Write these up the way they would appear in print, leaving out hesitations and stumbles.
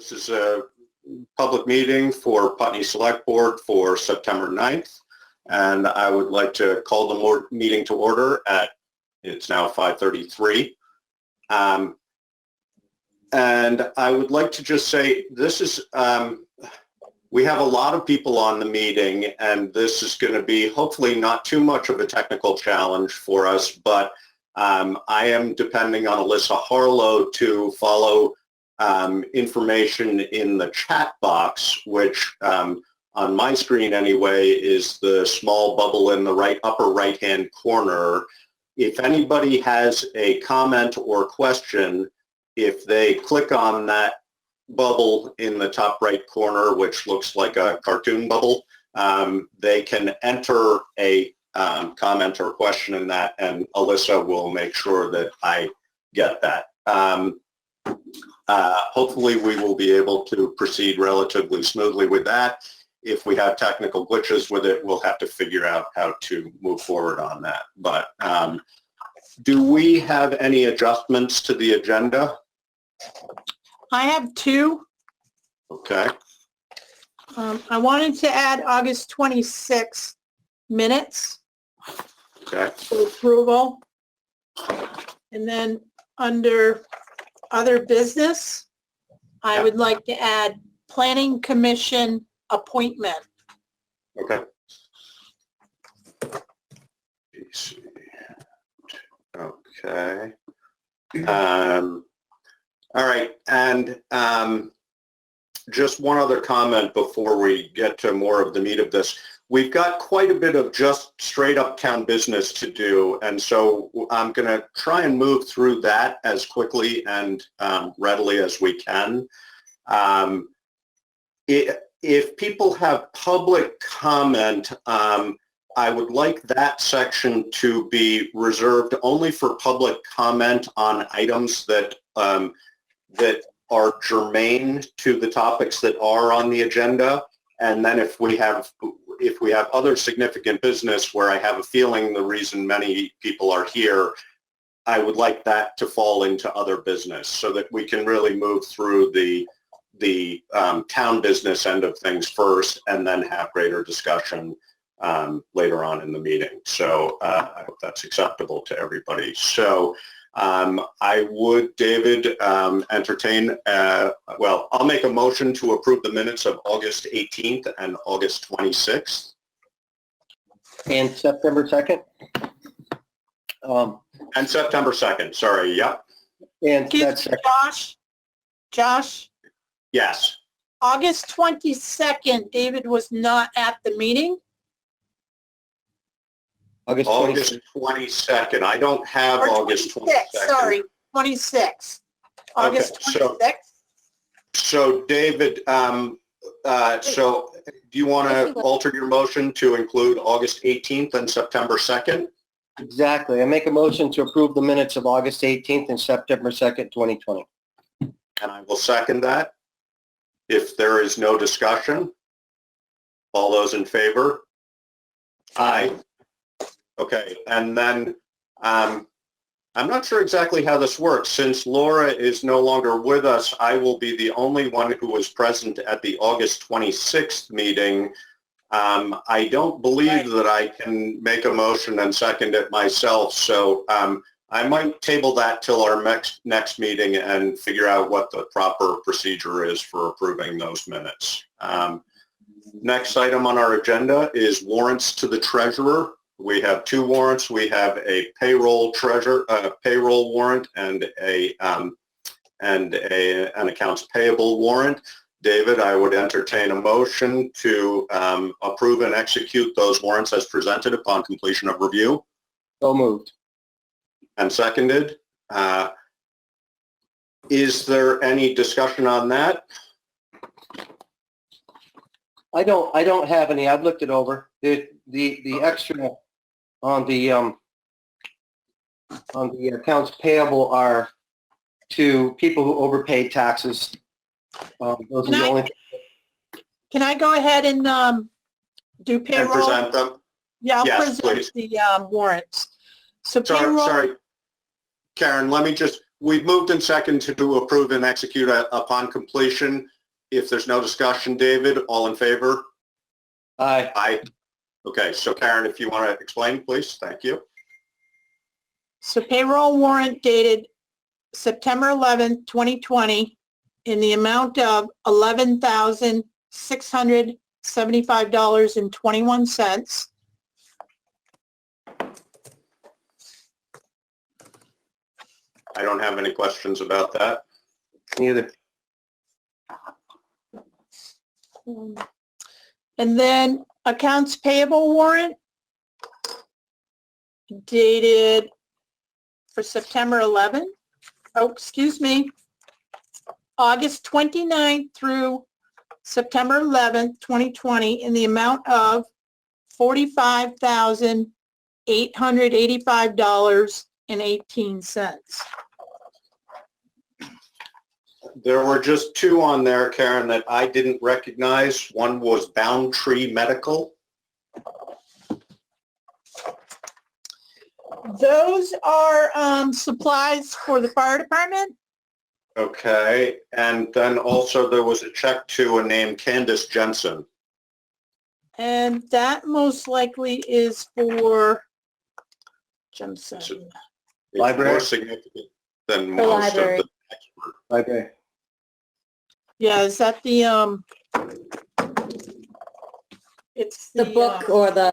This is a public meeting for Putney Select Board for September 9th, and I would like to call the meeting to order it's now 5:33. And I would like to just say this is, we have a lot of people on the meeting, and this is going to be hopefully not too much of a technical challenge for us, but I am depending on Alyssa Harlow to follow information in the chat box, which on my screen anyway is the small bubble in the upper right-hand corner. If anybody has a comment or question, if they click on that bubble in the top right corner, which looks like a cartoon bubble, they can enter a comment or question in that, and Alyssa will make sure that I get that. Hopefully we will be able to proceed relatively smoothly with that. If we have technical glitches with it, we'll have to figure out how to move forward on that. But do we have any adjustments to the agenda? I have two. Okay. I wanted to add August 26 minutes Okay. for approval. And then under other business, I would like to add Planning Commission appointment. Okay. Okay. All right, and just one other comment before we get to more of the meat of this. We've got quite a bit of just straight up town business to do, and so I'm going to try and move through that as quickly and readily as we can. If people have public comment, I would like that section to be reserved only for public comment on items that that are germane to the topics that are on the agenda. And then if we have other significant business where I have a feeling the reason many people are here, I would like that to fall into other business so that we can really move through the town business end of things first and then have greater discussion later on in the meeting. So I hope that's acceptable to everybody. So I would, David, entertain, well, I'll make a motion to approve the minutes of August 18th and August 26th. And September 2nd? And September 2nd, sorry, yep. And that's Josh? Yes. August 22nd, David was not at the meeting. August 22nd. I don't have Or August 22nd. Sorry, 26. August 26th. So David, so do you want to alter your motion to include August 18th and September 2nd? Exactly. I make a motion to approve the minutes of August 18th and September 2nd, 2020. And I will second that. If there is no discussion, all those in favor? Aye. Okay, and then I'm not sure exactly how this works. Since Laura is no longer with us, I will be the only one who was present at the August 26th meeting. I don't believe that I can make a motion and second it myself, so I might table that till our next meeting and figure out what the proper procedure is for approving those minutes. Next item on our agenda is warrants to the treasurer. We have two warrants. We have a payroll warrant and an accounts payable warrant. David, I would entertain a motion to approve and execute those warrants as presented upon completion of review. So moved. And seconded. Is there any discussion on that? I don't have any. I've looked it over. The extra on the accounts payable are to people who overpaid taxes. Those are the only. Can I go ahead and do payroll? And present them? Yeah, I'll Yes, present please. the warrants. So payroll. Sorry, Karen, let me just, We've moved and seconded to approve and execute upon completion. If there's no discussion, David, all in favor? Aye. Aye. Okay, so Karen, if you want to explain, please. Thank you. So payroll warrant dated September 11th, 2020 in the amount of $11,675.21. I don't have any questions about that. Neither. And then accounts payable warrant dated for September 11th. Oh, excuse me. August 29th through September 11th, 2020 in the amount of $45,885.18. There were just two on there, Karen, that I didn't recognize. One was Bound Tree Medical. Those are supplies for the fire department. Okay, and then also there was a check to a name Candace Jensen. And that most likely is for Jensen. It's Library? more significant than For most library. of the expert. Okay. Yeah, is that the, it's The book or the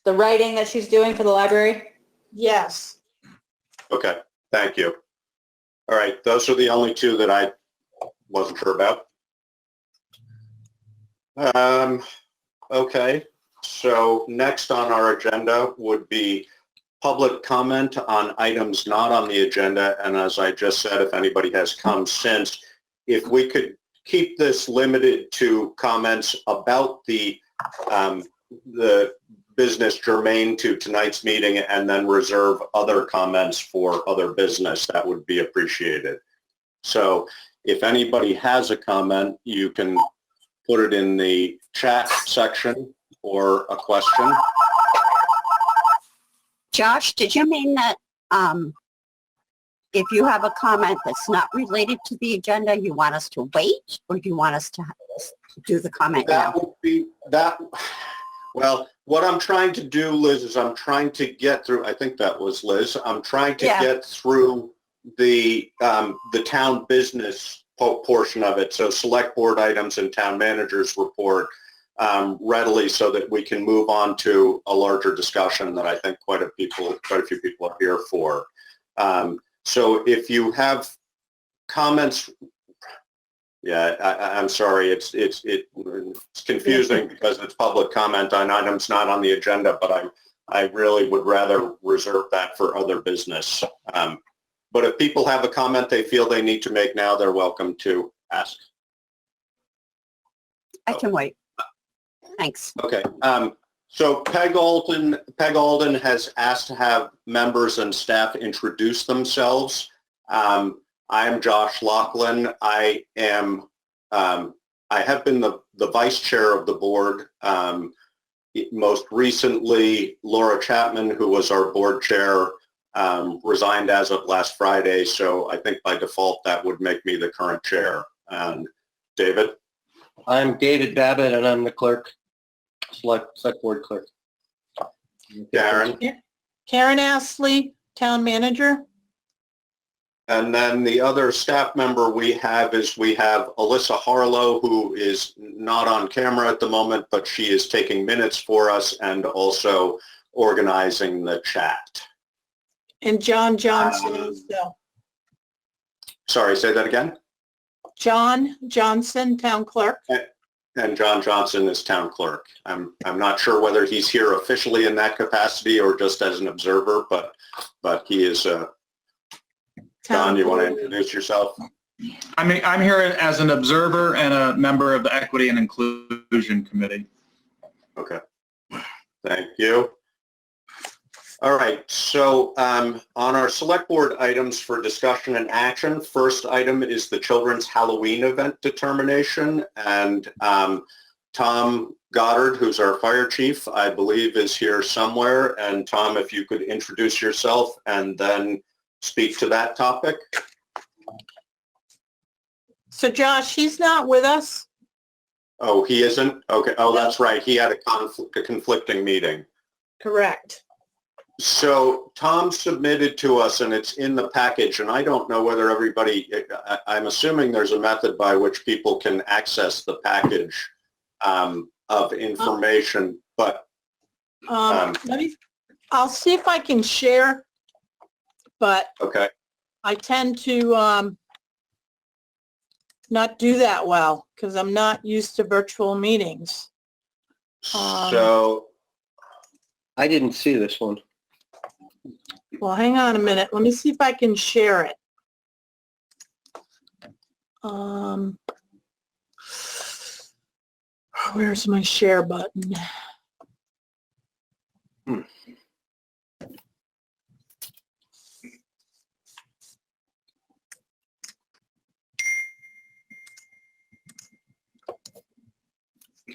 writing that she's doing for the library? Yes. Okay, thank you. All right, those are the only two that I wasn't sure about. Okay, so next on our agenda would be public comment on items not on the agenda. And as I just said, if anybody has come since, if we could keep this limited to comments about the business germane to tonight's meeting and then reserve other comments for other business, that would be appreciated. So if anybody has a comment, you can put it in the chat section or a question. Josh, did you mean that if you have a comment that's not related to the agenda, you want us to wait, or do you want us to do the comment That now? would be, that, well, what I'm trying to do, Liz, is I'm trying to get through, I think that was Liz, I'm trying to Yeah. get through the town business portion of it, so select board items and town manager's report readily so that we can move on to a larger discussion that I think quite a few people are here for. So if you have comments, yeah, I'm sorry, it's confusing because it's public comment on items not on the agenda, but I really would rather reserve that for other business. But if people have a comment they feel they need to make now, they're welcome to ask. I can wait. Thanks. Okay. So Peg Alden has asked to have members and staff introduce themselves. I am Josh Laughlin. I have been the vice chair of the board. Most recently, Laura Chapman, who was our board chair, resigned as of last Friday. So I think by default that would make me the current chair. And David? I'm David Babbitt, and I'm the clerk, select board clerk. Karen? Karen Astley, town manager. And then the other staff member we have Alyssa Harlow, who is not on camera at the moment, but she is taking minutes for us and also organizing the chat. And John Johnson also. Sorry, say that again? John Johnson, town clerk. And John Johnson is town clerk. I'm not sure whether he's here officially in that capacity or just as an observer, but he is. John, you want to introduce yourself? I'm here as an observer and a member of the Equity and Inclusion Committee. Okay. Thank you. All right. So on our select board items for discussion and action, first item is the children's Halloween event determination. And Tom Goddard, who's our fire chief, I believe is here somewhere. And Tom, if you could introduce yourself and then speak to that topic? So Josh, he's not with us? Oh, he isn't? Okay. Oh, that's right. He had a conflicting meeting. Correct. So Tom submitted to us, and it's in the package, and I don't know whether everybody, I'm assuming there's a method by which people can access the package of information, but I'll see if I can share, but okay. I tend to not do that well because I'm not used to virtual meetings. So I didn't see this one. Well, hang on a minute. Let me see if I can share it. Where's my share button?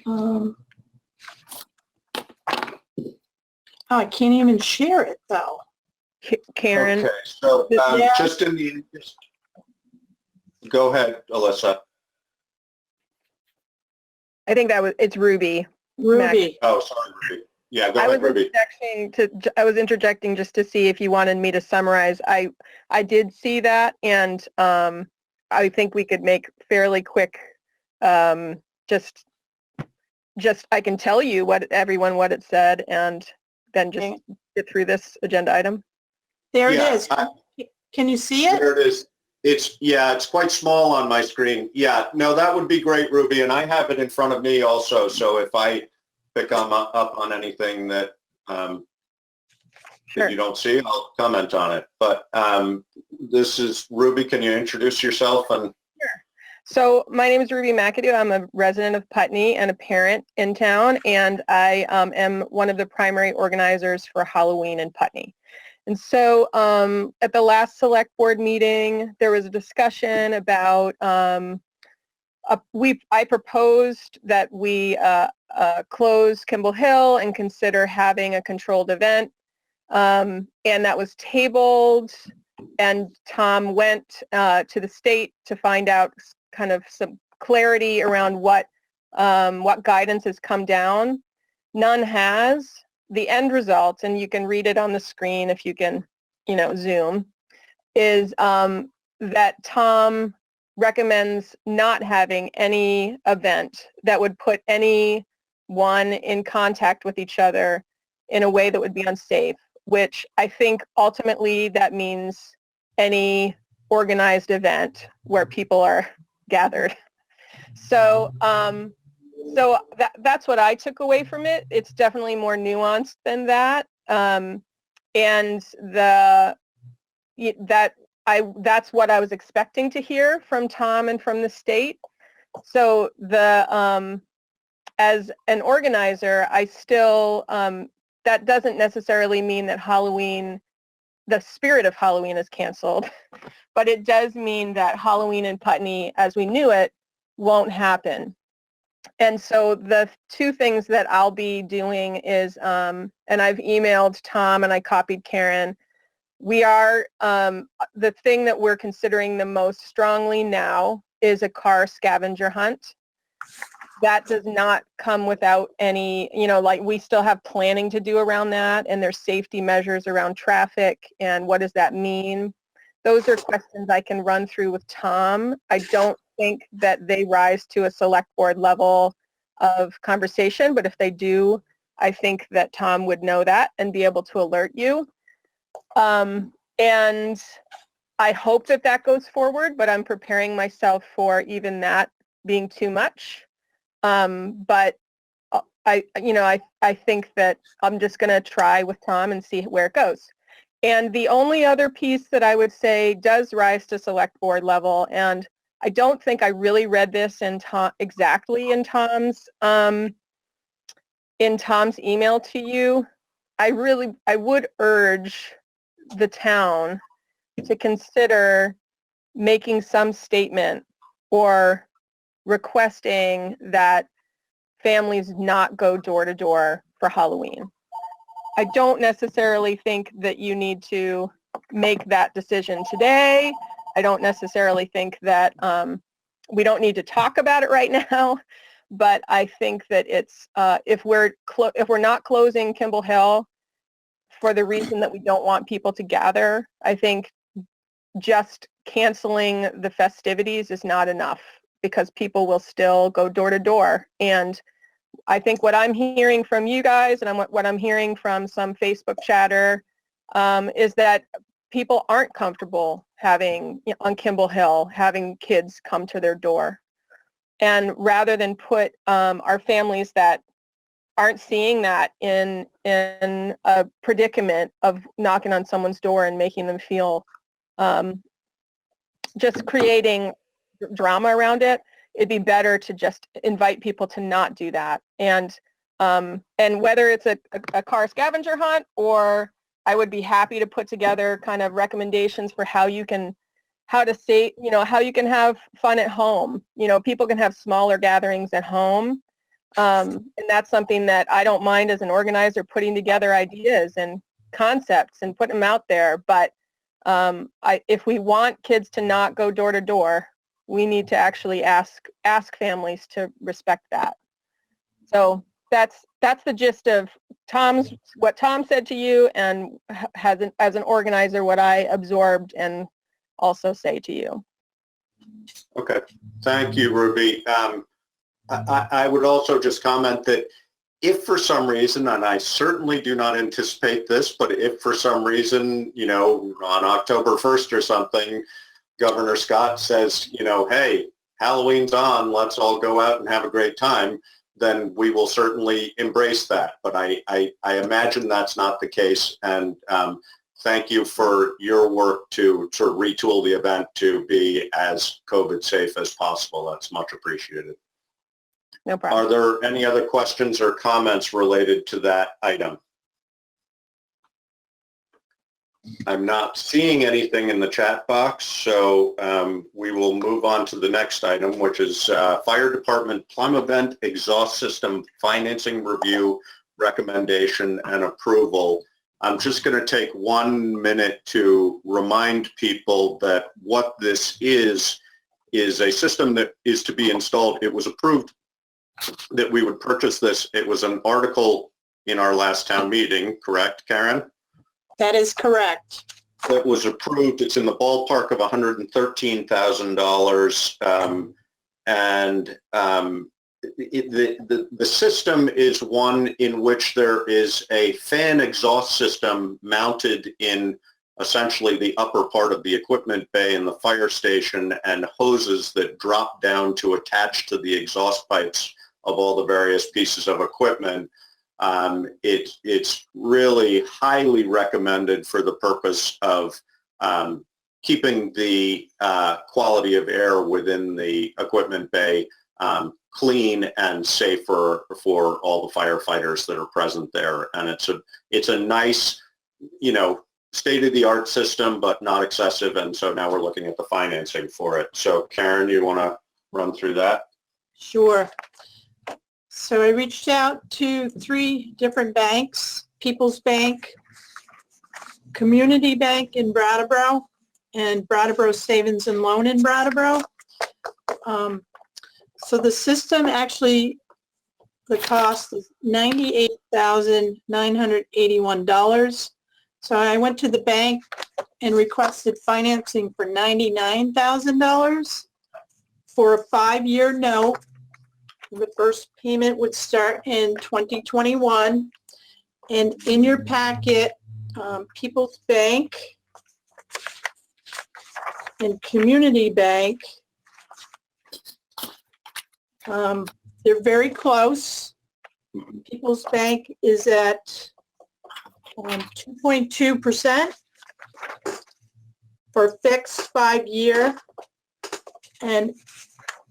Oh, I can't even share it though. Karen, okay, so Yeah. just in the interest, go ahead, Alyssa. I think it's Ruby. Ruby. Oh, sorry, Ruby. Yeah, go I ahead, was Ruby. interjecting just to see if you wanted me to summarize. I did see that, and I think we could make fairly quick. Just I can tell you what it said, and then just get through this agenda item. There Yeah, it is. Can you see it? There it is. It's quite small on my screen. Yeah, no, that would be great, Ruby, and I have it in front of me also, so if I pick up on anything that Sure. that you don't see, I'll comment on it. But this is Ruby. Can you introduce yourself? And So my name is Ruby McAdoo. I'm a resident of Putney and a parent in town, and I am one of the primary organizers for Halloween in Putney. And so at the last select board meeting, there was a discussion about, I proposed that we close Kimball Hill and consider having a controlled event, and that was tabled, and Tom went to the state to find out kind of some clarity around what guidance has come down. None has. The end result, and you can read it on the screen if you can, zoom, is that Tom recommends not having any event that would put anyone in contact with each other in a way that would be unsafe, which I think ultimately that means any organized event where people are gathered. So that's what I took away from it. It's definitely more nuanced than that. That's what I was expecting to hear from Tom and from the state. So as an organizer, I still, that doesn't necessarily mean that Halloween, the spirit of Halloween is canceled, but it does mean that Halloween in Putney, as we knew it, won't happen. And so the two things that I'll be doing is, and I've emailed Tom and I copied Karen, we are, the thing that we're considering the most strongly now is a car scavenger hunt. That does not come without any, like we still have planning to do around that, and there's safety measures around traffic and what does that mean. Those are questions I can run through with Tom. I don't think that they rise to a select board level of conversation, but if they do, I think that Tom would know that and be able to alert you. And I hope that that goes forward, but I'm preparing myself for even that being too much. But I think that I'm just going to try with Tom and see where it goes. And the only other piece that I would say does rise to select board level, and I don't think I really read this exactly in Tom's email to you. I would urge the town to consider making some statement or requesting that families not go door to door for Halloween. I don't necessarily think that you need to make that decision today. I don't necessarily think that we don't need to talk about it right now, but I think that it's if we're not closing Kimball Hill for the reason that we don't want people to gather, I think just canceling the festivities is not enough, because people will still go door to door. And I think what I'm hearing from you guys, and what I'm hearing from some Facebook chatter, is that people aren't comfortable having, on Kimball Hill, having kids come to their door. And rather than put our families that aren't seeing that in a predicament of knocking on someone's door and making them feel just creating drama around it, it'd be better to just invite people to not do that. And whether it's a car scavenger hunt, or I would be happy to put together kind of recommendations for how you can have fun at home. People can have smaller gatherings at home. And that's something that I don't mind as an organizer, putting together ideas and concepts and putting them out there. But if we want kids to not go door to door, we need to actually ask families to respect that. So that's the gist of what Tom said to you, and as an organizer, what I absorbed and also say to you. Okay, thank you, Ruby. I would also just comment that if for some reason, and I certainly do not anticipate this, but if for some reason, on October 1st or something, Governor Scott says, hey, Halloween's on, let's all go out and have a great time, then we will certainly embrace that. But I imagine that's not the case. And thank you for your work to sort of retool the event to be as COVID safe as possible. That's much appreciated. No problem. Are there any other questions or comments related to that item? I'm not seeing anything in the chat box, so we will move on to the next item, which is Fire Department Plymovent Exhaust System Financing Review Recommendation and Approval. I'm just going to take 1 minute to remind people that what this is a system that is to be installed. It was approved that we would purchase this. It was an article in our last town meeting, correct, Karen? That is correct. That was approved. It's in the ballpark of $113,000. The system is one in which there is a fan exhaust system mounted in essentially the upper part of the equipment bay in the fire station, and hoses that drop down to attach to the exhaust pipes of all the various pieces of equipment. It's really highly recommended for the purpose of keeping the quality of air within the equipment bay clean and safer for all the firefighters that are present there. And it's a nice, state-of-the-art system, but not excessive. And so now we're looking at the financing for it. So Karen, you want to run through that? Sure. So I reached out to 3 different banks: People's Bank, Community Bank in Brattleboro, and Brattleboro Savings and Loan in Brattleboro. So the system actually, the cost is $98,981. So I went to the bank and requested financing for $99,000 for a 5-year note. The first payment would start in 2021. And in your packet, People's Bank and Community Bank, they're very close. People's Bank is at 2.2% for fixed 5-year, and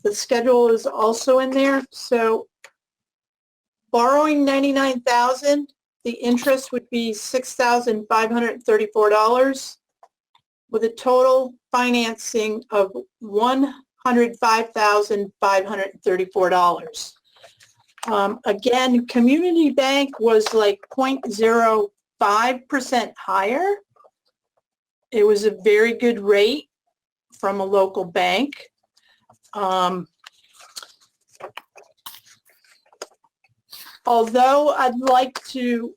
the schedule is also in there. So borrowing $99,000, the interest would be $6,534 with a total financing of $105,534. Again, Community Bank was like 0.05% higher. It was a very good rate from a local bank. Although I'd like to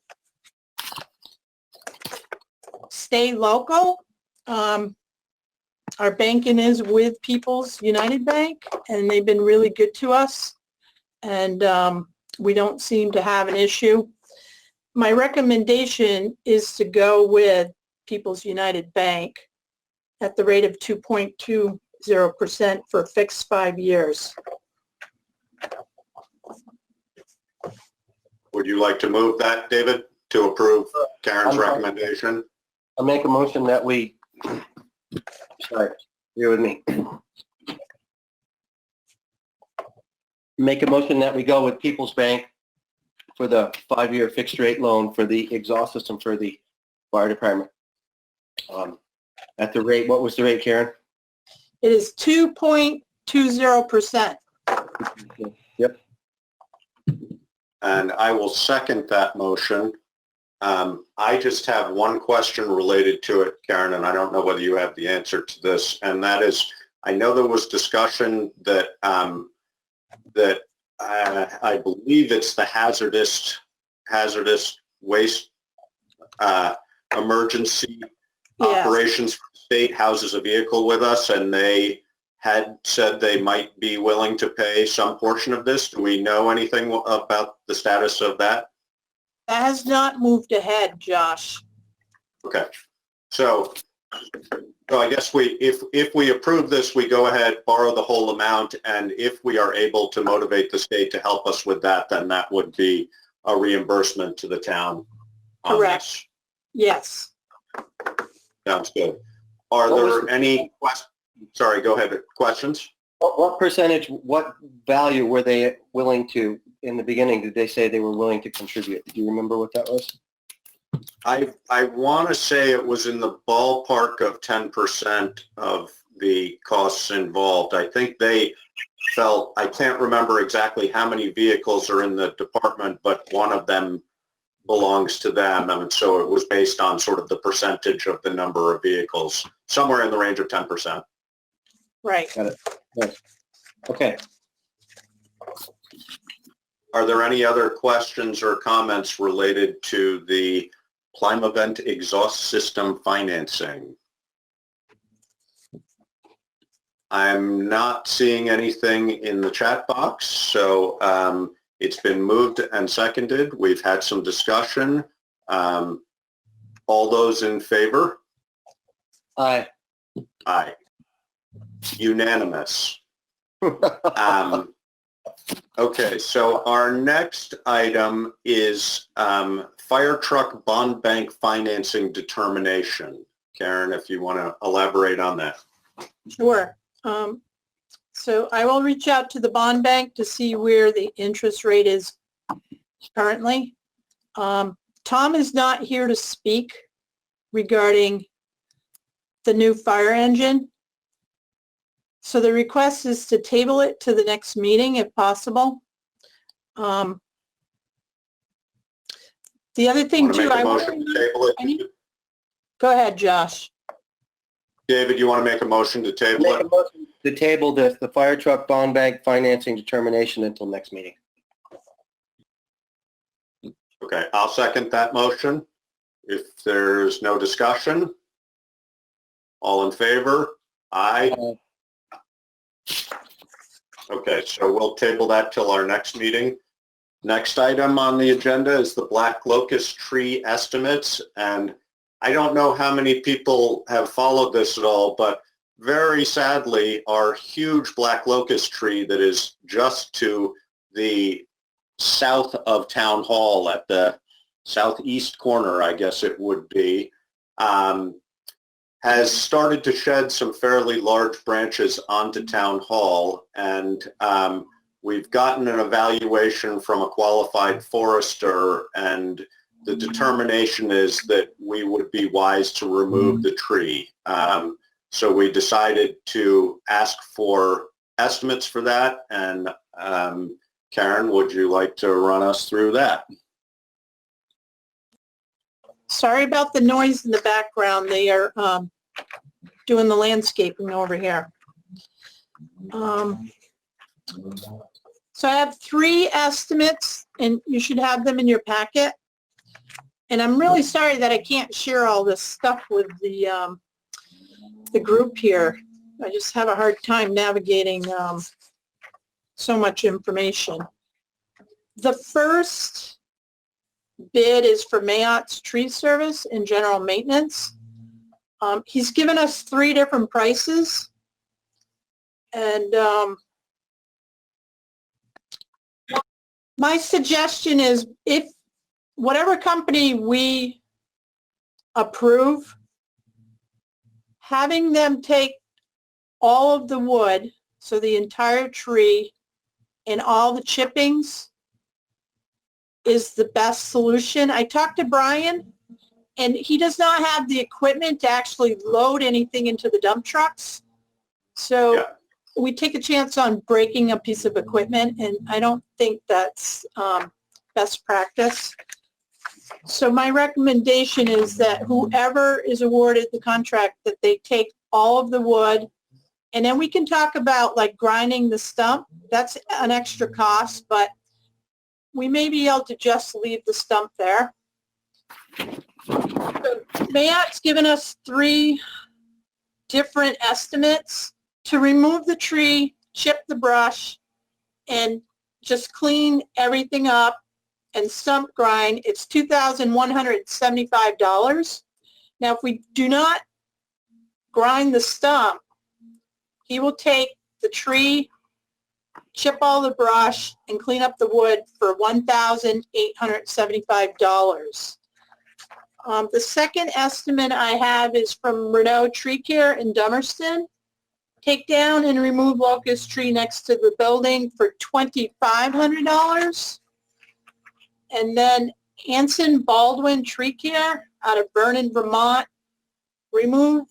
stay local, our banking is with People's United Bank, and they've been really good to us, and we don't seem to have an issue. My recommendation is to go with People's United Bank at the rate of 2.20% for a fixed 5 years. Would you like to move that, David, to approve Karen's recommendation? I'll make a motion that we, sorry, bear with me. Make a motion that we go with People's Bank for the 5-year fixed rate loan for the exhaust system for the fire department. At the rate, what was the rate, Karen? It is 2.20%. Yep. And I will second that motion. I just have one question related to it, Karen, and I don't know whether you have the answer to this, and that is, I know there was discussion that I believe it's the hazardous waste emergency Yes. operations state houses a vehicle with us, and they had said they might be willing to pay some portion of this. Do we know anything about the status of that? That has not moved ahead, Josh. Okay, so I guess if we approve this, we go ahead, borrow the whole amount, and if we are able to motivate the state to help us with that, then that would be a reimbursement to the town on Correct. this. Yes. Sounds good. Are there any questions? Sorry, go ahead. Questions? What percentage, what value were they willing to, in the beginning, did they say they were willing to contribute? Do you remember what that was? I want to say it was in the ballpark of 10% of the costs involved. I think they felt, I can't remember exactly how many vehicles are in the department, but one of them belongs to them, and so it was based on sort of the percentage of the number of vehicles, somewhere in the range of 10%. Right. Got it. Yes. Okay. Are there any other questions or comments related to the Plymovent exhaust system financing? I'm not seeing anything in the chat box, so it's been moved and seconded. We've had some discussion. All those in favor? Aye. Aye. Unanimous. Okay, so our next item is fire truck bond bank financing determination. Karen, if you want to elaborate on that. Sure. So I will reach out to the bond bank to see where the interest rate is currently. Tom is not here to speak regarding the new fire engine. So the request is to table it to the next meeting if possible. The other thing Want to too, make a I want motion to table it? Go ahead, Josh. David, you want to make a motion to table Make a it? motion to table the fire truck bond bank financing determination until next meeting. Okay, I'll second that motion. If there's no discussion, all in favor? Aye. Okay, so we'll table that till our next meeting. Next item on the agenda is the black locust tree estimates, and I don't know how many people have followed this at all, but very sadly, our huge black locust tree that is just to the south of Town Hall at the southeast corner, I guess it would be, has started to shed some fairly large branches onto Town Hall, and we've gotten an evaluation from a qualified forester, and the determination is that we would be wise to remove the tree. So we decided to ask for estimates for that, and Karen, would you like to run us through that? Sorry about the noise in the background. They are doing the landscaping over here. So I have 3 estimates, and you should have them in your packet. And I'm really sorry that I can't share all this stuff with the group here. I just have a hard time navigating so much information. The first bid is for Mayott's Tree Service and General Maintenance. He's given us 3 different prices. And my suggestion is, if whatever company we approve, having them take all of the wood, so the entire tree and all the chippings, is the best solution. I talked to Brian, and he does not have the equipment to actually load anything into the dump trucks. So Yeah. we take a chance on breaking a piece of equipment, and I don't think that's best practice. So my recommendation is that whoever is awarded the contract, that they take all of the wood, and then we can talk about like grinding the stump. That's an extra cost, but we may be able to just leave the stump there. So Mayott's given us 3 different estimates to remove the tree, chip the brush, and just clean everything up and stump grind. It's $2,175. Now, if we do not grind the stump, he will take the tree, chip all the brush, and clean up the wood for $1,875. The second estimate I have is from Renewal Tree Care in Dummerston. Take down and remove locust tree next to the building for $2,500. And then Hanson Baldwin Tree Care out of Vernon, Vermont. Remove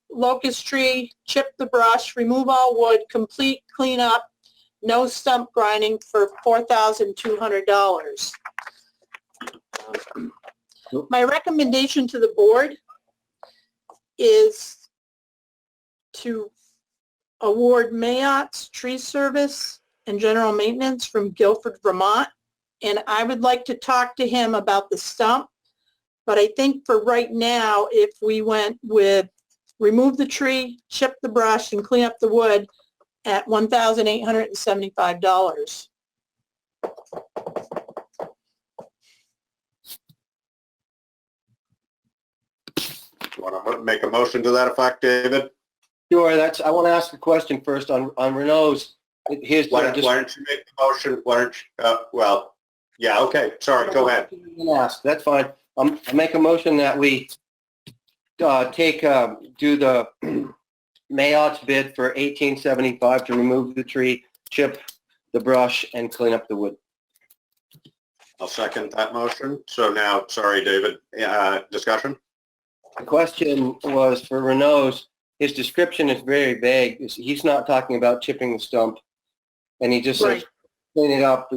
locust tree, chip the brush, remove all wood, complete cleanup, no stump grinding for $4,200. My recommendation to the board is to award Mayott's Tree Service and General Maintenance from Guilford, Vermont. And I would like to talk to him about the stump. But I think for right now, if we went with remove the tree, chip the brush, and clean up the wood at $1,875. You want to make a motion to that effect, David? Sure, I want to ask a question first on Renault's. Here's Why don't you make the motion? Why don't you, well, yeah, okay, sorry, go ahead. Ask. That's fine. I'll make a motion that we do the Mayott's bid for $1,875 to remove the tree, chip the brush, and clean up the wood. I'll second that motion. So now, sorry, David, discussion? The question was for Renault's. His description is very vague. He's not talking about chipping the stump, and he just says clean it up.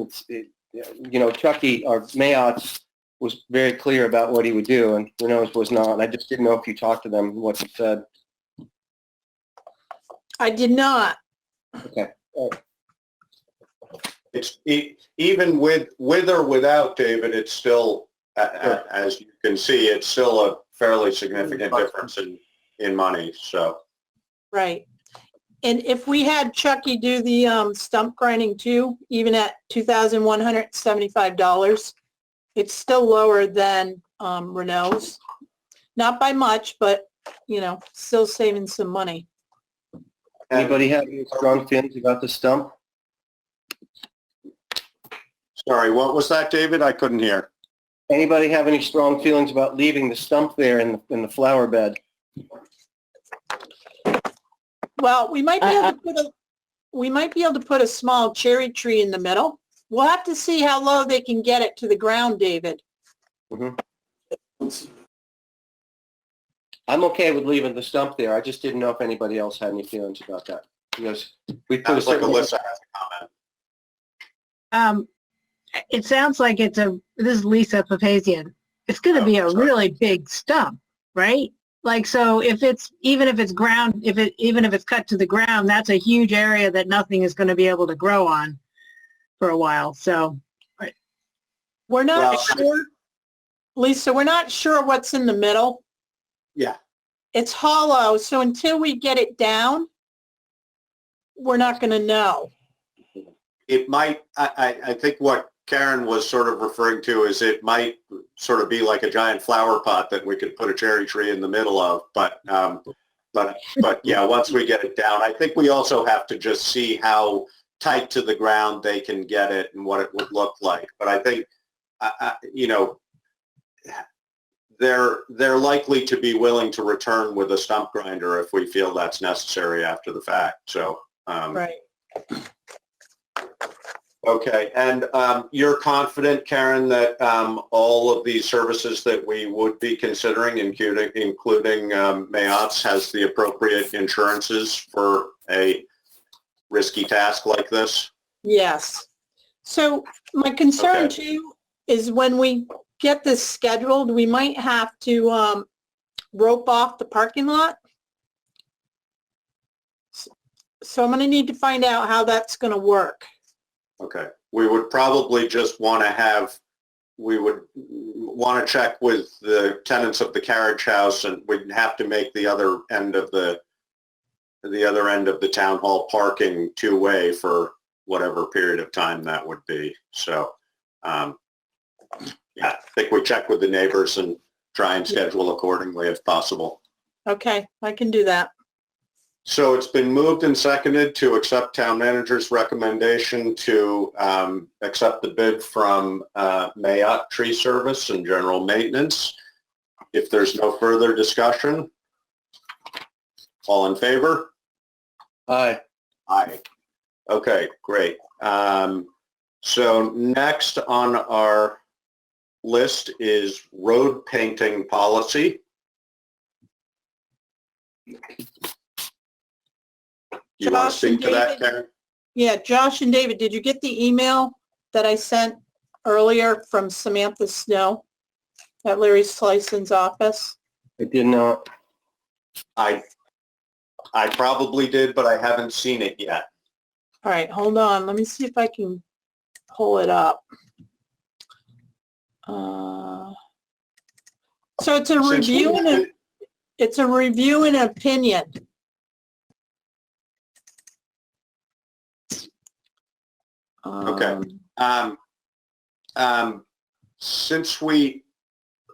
Chucky or Mayott's was very clear about what he would do, and Renault's was not. And I just didn't know if you talked to them what he said. I did not. Okay. It's even with or without David, it's still, as you can see, it's still a fairly significant difference in money. So Right. And if we had Chucky do the stump grinding too, even at $2,175, it's still lower than Renault's. Not by much, but, still saving some money. Anybody have any strong feelings about the stump? sorry, what was that, David? I couldn't hear. Anybody have any strong feelings about leaving the stump there in the flower bed? Well, we might be able to put a small cherry tree in the middle. We'll have to see how low they can get it to the ground, David. Mm-hmm. I'm okay with leaving the stump there. I just didn't know if anybody else had any feelings about that. Because we put Sounds like Alyssa has a comment. It sounds like this is Lisa Papazian. It's going to be a sorry. really big stump, right? Like, so if it's, even if it's ground, even if it's cut to the ground, that's a huge area that nothing is going to be able to grow on for a while. So, We're not Well, sure, Lisa, we're not sure what's in the middle. Yeah. It's hollow, so until we get it down, we're not going to know. It might, I think what Karen was sort of referring to is it might sort of be like a giant flower pot that we could put a cherry tree in the middle of. But yeah, once we get it down, I think we also have to just see how tight to the ground they can get it and what it would look like. But I think, you know, they're likely to be willing to return with a stump grinder if we feel that's necessary after the fact. So, Right. okay, and you're confident, Karen, that all of these services that we would be considering, including Mayottes, has the appropriate insurances for a risky task like this? Yes. So my concern Okay. too is when we get this scheduled, we might have to rope off the parking lot. So I'm going to need to find out how that's going to work. Okay, we would probably just want to we would want to check with the tenants of the carriage house, and we'd have to make the other end of the town hall parking two-way for whatever period of time that would be. So, yeah, I think we check with the neighbors and try and schedule accordingly if possible. Okay, I can do that. So it's been moved and seconded to accept town manager's recommendation to accept the bid from Mayotte Tree Service and General Maintenance. If there's no further discussion, all in favor? Aye. Aye. Okay, great. So next on our list is road painting policy. You want to Josh and speak to that, David? Karen? Yeah, Josh and David, did you get the email that I sent earlier from Samantha Snow at Larry Slison's office? I did not. I probably did, but I haven't seen it yet. All right, hold on. Let me see if I can pull it up. So it's a Since we review and it's a review and opinion. Okay. Since we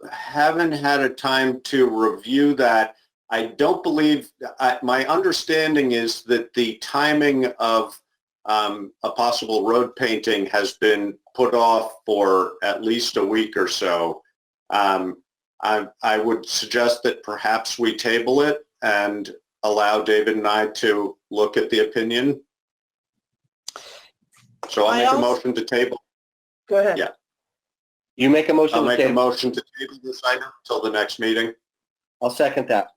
haven't had a time to review that, I don't believe, my understanding is that the timing of a possible road painting has been put off for at least a week or so. I would suggest that perhaps we table it and allow David and I to look at the opinion. So I'll make a motion to table. Go ahead. Yeah. You make a motion I'll to make a table. motion to table this item till the next meeting. I'll second that.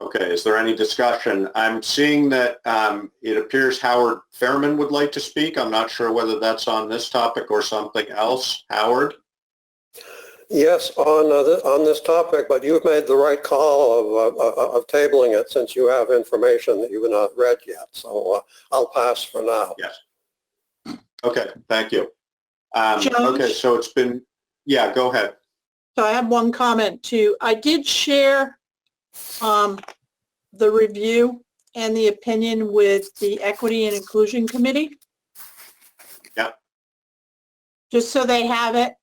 Okay, is there any discussion? I'm seeing that it appears Howard Fairman would like to speak. I'm not sure whether that's on this topic or something else. Howard? Yes, on this topic, but you've made the right call of tabling it since you have information that you've not read yet. So I'll pass for now. Yes. Okay, thank you. Josh? Okay, so it's been, yeah, go ahead. So I have one comment too. I did share the review and the opinion with the Equity and Inclusion Committee. Yeah. Just so they have it,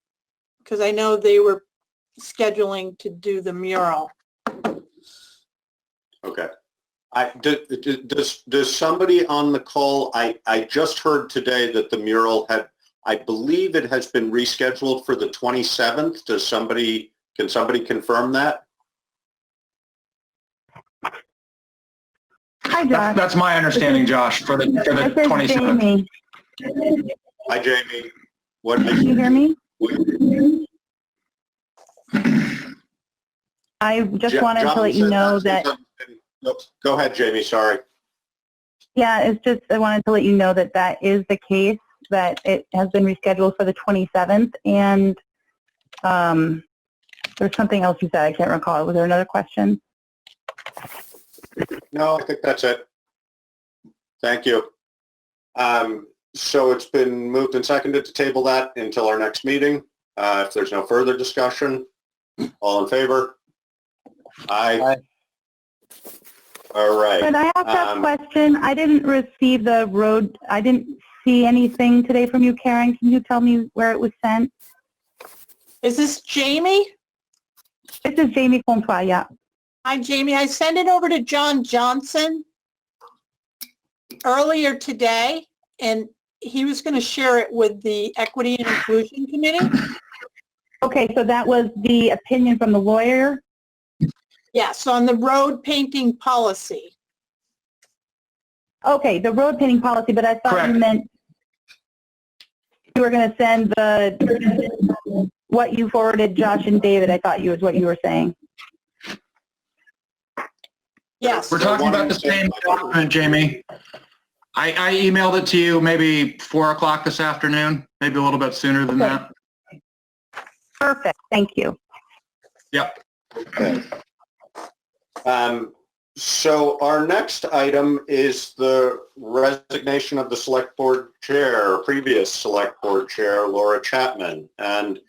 because I know they were scheduling to do the mural. Okay. Does somebody on the call, I just heard today that the mural had, I believe it has been rescheduled for the 27th. Can somebody confirm that? Hi, Josh. That's my understanding, Josh, for the This is 27th. Jamie. Hi, Jamie. What Can you hear me? I just wanted to let you know that, Go ahead, Jamie, sorry. yeah, it's just, I wanted to let you know that that is the case, that it has been rescheduled for the 27th, and There's something else you said. I can't recall. Was there another question? No, I think that's it. Thank you. So it's been moved and seconded to table that until our next meeting. If there's no further discussion, all in favor? Aye. Aye. All right. But I have that question. I didn't receive the road. I didn't see anything today from you, Karen. Can you tell me where it was sent? Is this Jamie? This is Jamie Comtois, yeah. Hi, Jamie. I sent it over to John Johnson earlier today, and he was going to share it with the Equity and Inclusion Committee. Okay, so that was the opinion from the lawyer? Yes, on the road painting policy. Okay, the road painting policy, but I thought Correct. you meant you were going to send the, what you forwarded Josh and David, I thought was what you were saying. Yes. We're talking about the same document, Jamie. I emailed it to you maybe 4 o'clock this afternoon, maybe a little bit sooner than that. Perfect, thank you. Yep. Okay. So our next item is the resignation of the Select Board Chair, previous Select Board Chair, Laura Chapman. And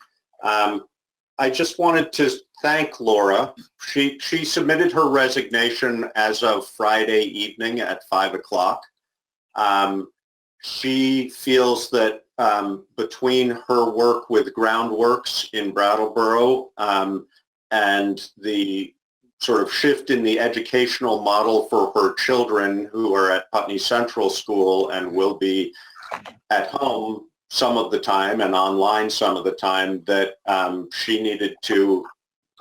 I just wanted to thank Laura. She submitted her resignation as of Friday evening at 5 o'clock. She feels that between her work with Groundworks in Brattleboro and the sort of shift in the educational model for her children who are at Putney Central School and will be at home some of the time and online some of the time, that she needed to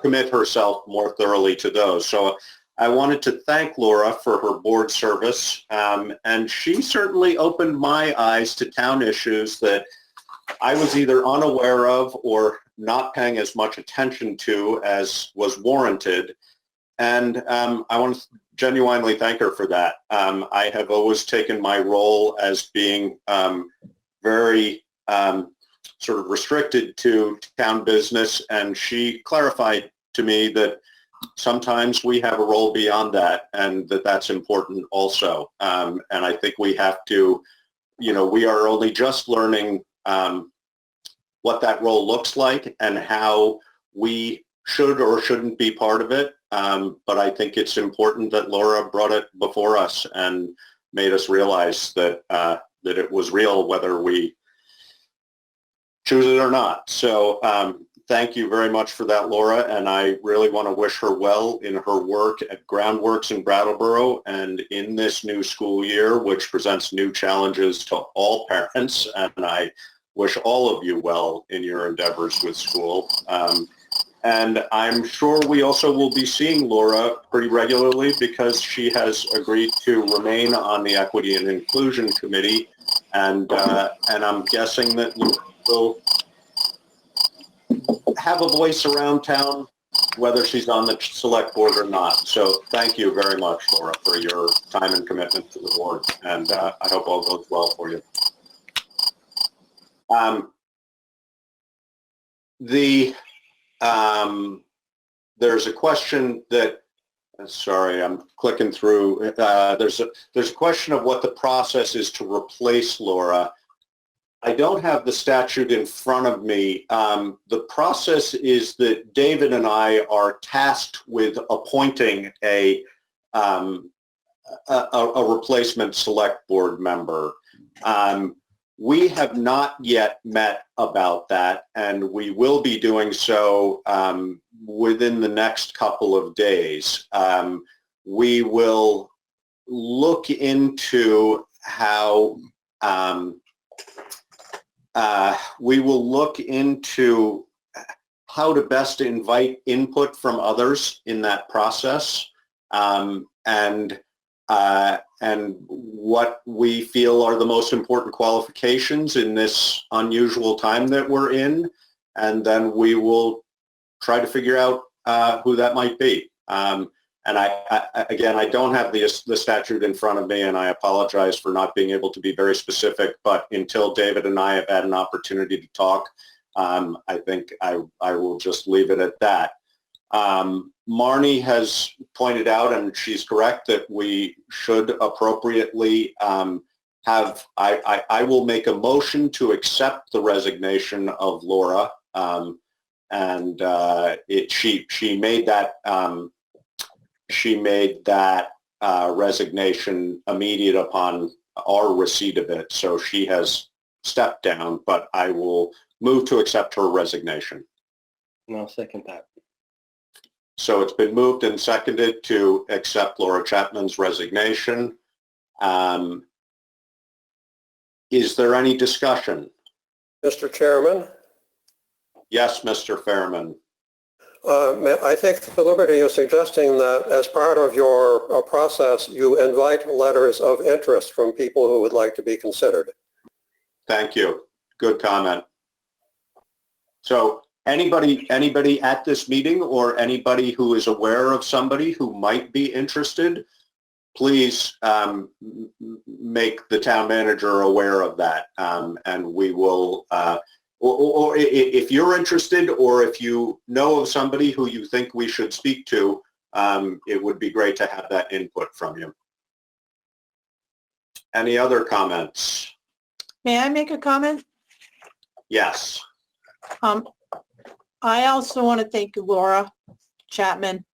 commit herself more thoroughly to those. So I wanted to thank Laura for her board service, and she certainly opened my eyes to town issues that I was either unaware of or not paying as much attention to as was warranted. And I want to genuinely thank her for that. I have always taken my role as being very sort of restricted to town business, and she clarified to me that sometimes we have a role beyond that, and that's important also. And I think we have to, we are only just learning what that role looks like and how we should or shouldn't be part of it. But I think it's important that Laura brought it before us and made us realize that that it was real, whether we choose it or not. So thank you very much for that, Laura, and I really want to wish her well in her work at Groundworks in Brattleboro and in this new school year, which presents new challenges to all parents, and I wish all of you well in your endeavors with school. And I'm sure we also will be seeing Laura pretty regularly because she has agreed to remain on the Equity and Inclusion Committee, and I'm guessing that Laura will have a voice around town, whether she's on the select board or not. So thank you very much, Laura, for your time and commitment to the board, and I hope all goes well for you. There's a question that, sorry, I'm clicking through. There's a question of what the process is to replace Laura. I don't have the statute in front of me. The process is that David and I are tasked with appointing a replacement select board member. We have not yet met about that, and we will be doing so within the next couple of days. We will look into how to best invite input from others in that process, and what we feel are the most important qualifications in this unusual time that we're in, and then we will try to figure out who that might be. And again, I don't have the statute in front of me, and I apologize for not being able to be very specific, but until David and I have had an opportunity to talk, I think I will just leave it at that. Marnie has pointed out, and she's correct, that we should appropriately I will make a motion to accept the resignation of Laura, and she made that resignation immediate upon our receipt of it, so she has stepped down, but I will move to accept her resignation. And I'll second that. So it's been moved and seconded to accept Laura Chapman's resignation. Is there any discussion? Mr. Chairman, Yes, Mr. Fairman. I think the liberty of suggesting that as part of your process, you invite letters of interest from people who would like to be considered. Thank you. Good comment. So anybody at this meeting or anybody who is aware of somebody who might be interested, please make the town manager aware of that, and we will, or if you're interested, or if you know of somebody who you think we should speak to, it would be great to have that input from you. Any other comments? May I make a comment? Yes. I also want to thank Laura Chapman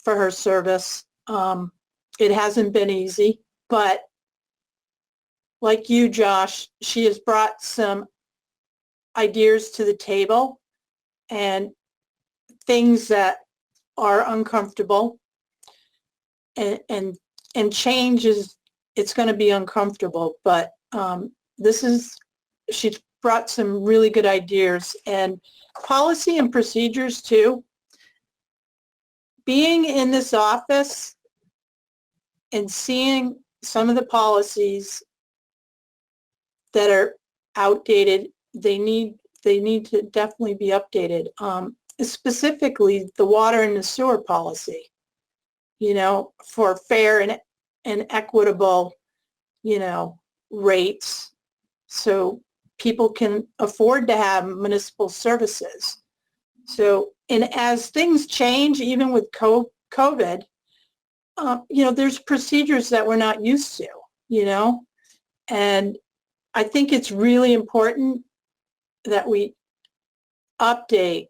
for her service. It hasn't been easy, but like you, Josh, she has brought some ideas to the table and things that are uncomfortable, and change is, it's going to be uncomfortable, but she's brought some really good ideas, and policy and procedures too. Being in this office and seeing some of the policies that are outdated, they need to definitely be updated. Specifically the water and the sewer policy, for fair and equitable, rates, so people can afford to have municipal services. So, and as things change, even with COVID, there's procedures that we're not used to, and I think it's really important that we update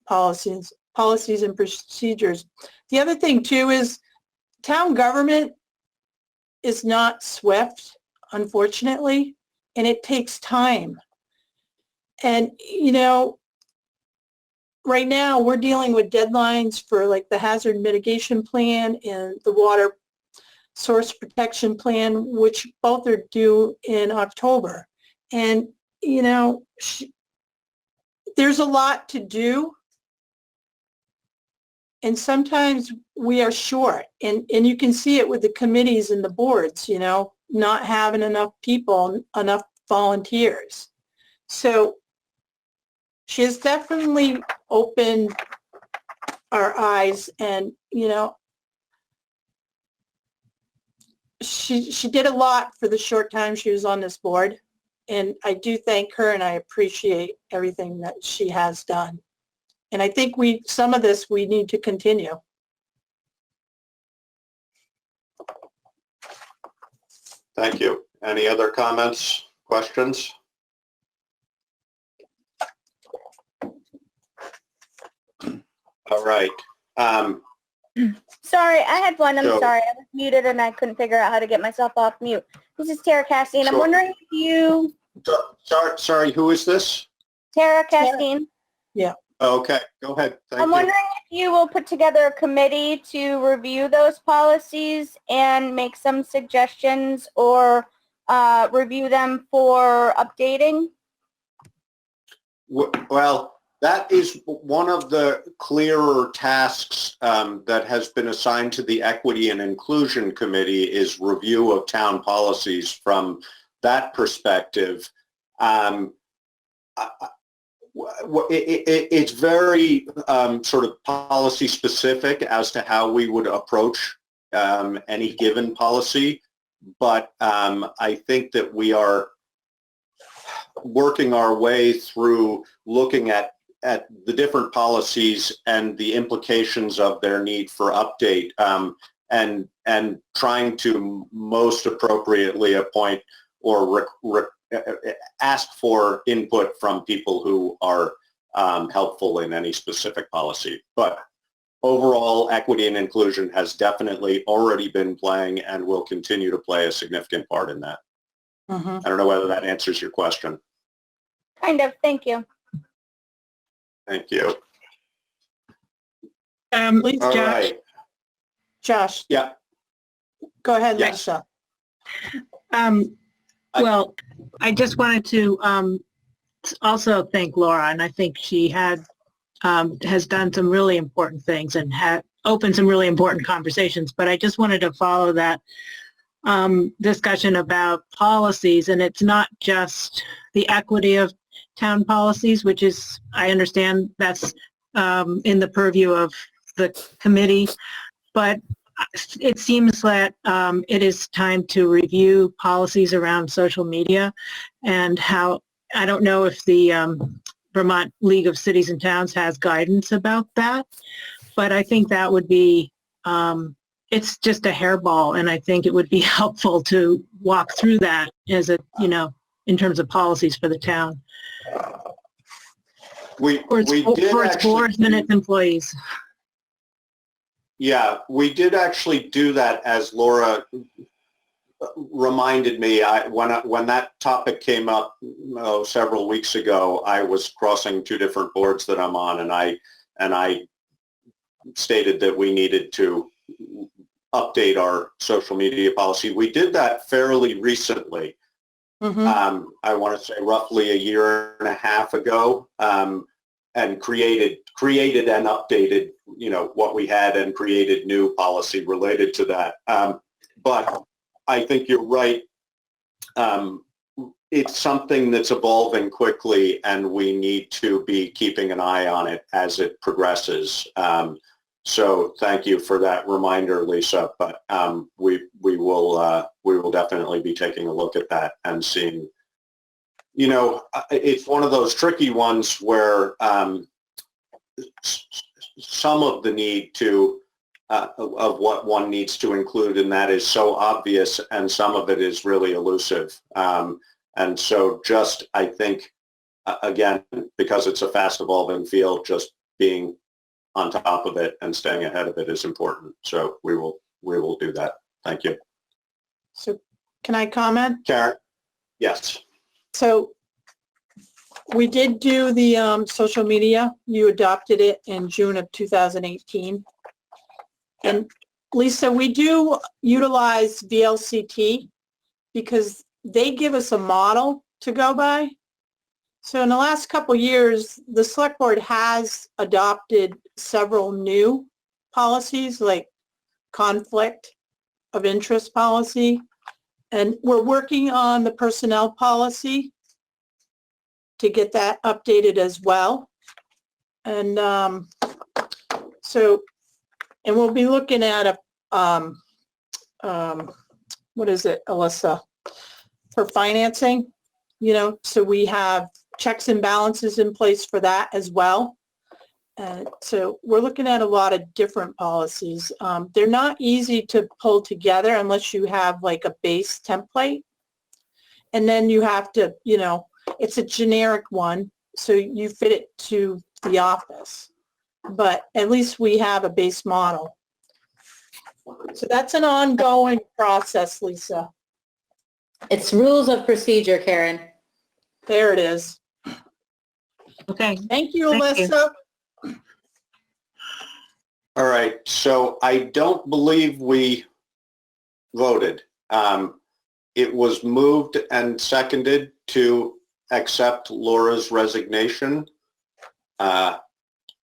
policies and procedures. The other thing too is town government is not swift, unfortunately, and it takes time. And, right now we're dealing with deadlines for like the hazard mitigation plan and the water source protection plan, which both are due in October. And, there's a lot to do. And sometimes we are short, and you can see it with the committees and the boards, not having enough people, enough volunteers. So she has definitely opened our eyes, and, she did a lot for the short time she was on this board. And I do thank her, and I appreciate everything that she has done. And I think some of this we need to continue. Thank you. Any other comments, questions? All right. Sorry, I had one. I'm So- sorry. I was muted and I couldn't figure out how to get myself off mute. This is Tara Castine. I'm Sure. wondering if you... Sorry, who is this? Tara Castine. Okay, go ahead. Thank I'm you. wondering if you will put together a committee to review those policies and make some suggestions or review them for updating. Well, that is one of the clearer tasks that has been assigned to the Equity and Inclusion Committee, is review of town policies from that perspective. It's very sort of policy specific as to how we would approach any given policy, but I think that we are working our way through looking at at the different policies and the implications of their need for update, and trying to most appropriately appoint or ask for input from people who are helpful in any specific policy. But overall, equity and inclusion has definitely already been playing and will continue to play a significant part in that. Mhm. I don't know whether that answers your question. Kind of, thank you. Thank you. Please, All Josh. right. Josh, Yeah. go ahead, Yes. Lisa. Well, I just wanted to also thank Laura, and I think she has done some really important things and had opened some really important conversations, but I just wanted to follow that discussion about policies, and it's not just the equity of town policies, which is, I understand that's in the purview of the committee, but it seems that it is time to review policies around social media and how, I don't know if the Vermont League of Cities and Towns has guidance about that, but I think that would be, it's just a hairball, and I think it would be helpful to walk through that as a, in terms of policies for the town. We did For its actually boards and its employees. Yeah, we did actually do that, as Laura reminded me. When that topic came up several weeks ago, I was crossing two different boards that I'm on, and I stated that we needed to update our social media policy. We did that fairly recently. Mhm. I want to say roughly a year and a half ago, and created and updated, what we had, and created new policy related to that. But I think you're right. It's something that's evolving quickly, and we need to be keeping an eye on it as it progresses. So thank you for that reminder, Lisa. But we will definitely be taking a look at that and seeing. It's one of those tricky ones where some of the need to of what one needs to include in that is so obvious, and some of it is really elusive. And so just, I think, again, because it's a fast evolving field, just being on top of it and staying ahead of it is important. So we will do that. Thank you. So can I comment? Karen? Yes. So we did do the social media. You adopted it in June of 2018. And Lisa, we do utilize VLCT because they give us a model to go by. So in the last couple of years, the select board has adopted several new policies, like conflict of interest policy. And we're working on the personnel policy to get that updated as well. And and we'll be looking at what is it, Alyssa, for financing, so we have checks and balances in place for that as well. So we're looking at a lot of different policies. They're not easy to pull together unless you have like a base template. And then you have to, it's a generic one, so you fit it to the office. But at least we have a base model. So that's an ongoing process, Lisa. It's rules of procedure, Karen. There it is. Okay. Thank you, Thank you. Alyssa. All right. So I don't believe we voted. It was moved and seconded to accept Laura's resignation.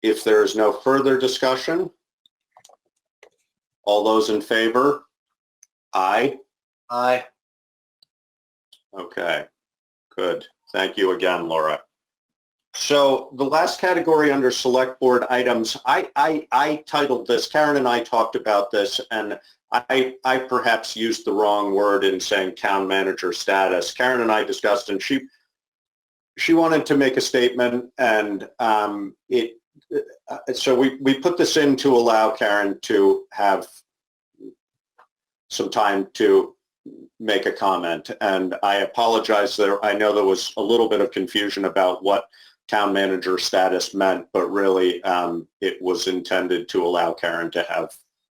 If there is no further discussion, all those in favor? Aye. Aye. Okay, good. Thank you again, Laura. So the last category under select board items, I titled this, Karen and I talked about this, and I perhaps used the wrong word in saying town manager status. Karen and I discussed, and she wanted to make a statement, and so we put this in to allow Karen to have some time to make a comment. And I apologize there. I know there was a little bit of confusion about what town manager status meant, but really it was intended to allow Karen to have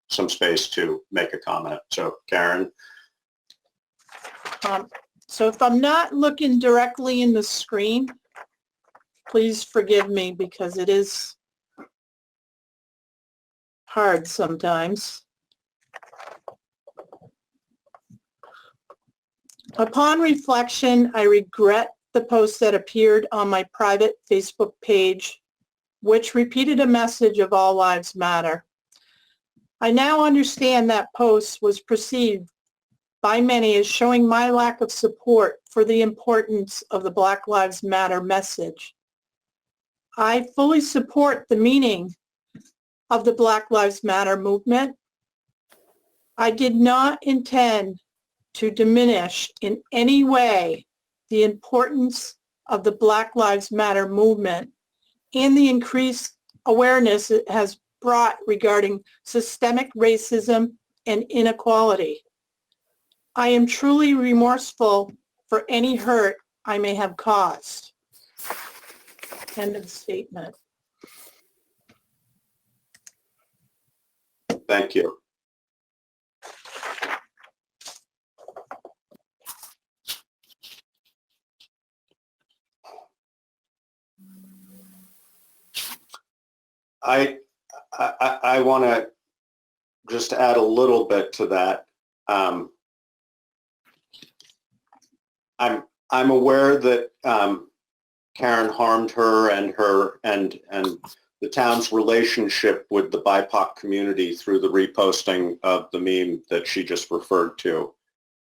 some space to make a comment. So Karen. So if I'm not looking directly in the screen, please forgive me because it is hard sometimes. Upon reflection, I regret the post that appeared on my private Facebook page, which repeated a message of all lives matter. I now understand that post was perceived by many as showing my lack of support for the importance of the Black Lives Matter message. I fully support the meaning of the Black Lives Matter movement. I did not intend to diminish in any way the importance of the Black Lives Matter movement and the increased awareness it has brought regarding systemic racism and inequality. I am truly remorseful for any hurt I may have caused. End of statement. Thank you. I want to just add a little bit to that. I'm aware that Karen harmed her and the town's relationship with the BIPOC community through the reposting of the meme that she just referred to.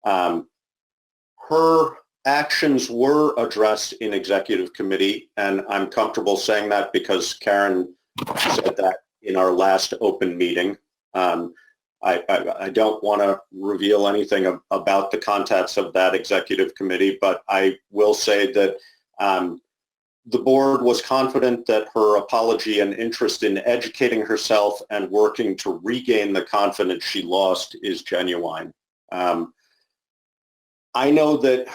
Her actions were addressed in executive committee, and I'm comfortable saying that because Karen said that in our last open meeting. I don't want to reveal anything about the contents of that executive committee, but I will say that the board was confident that her apology and interest in educating herself and working to regain the confidence she lost is genuine. I know that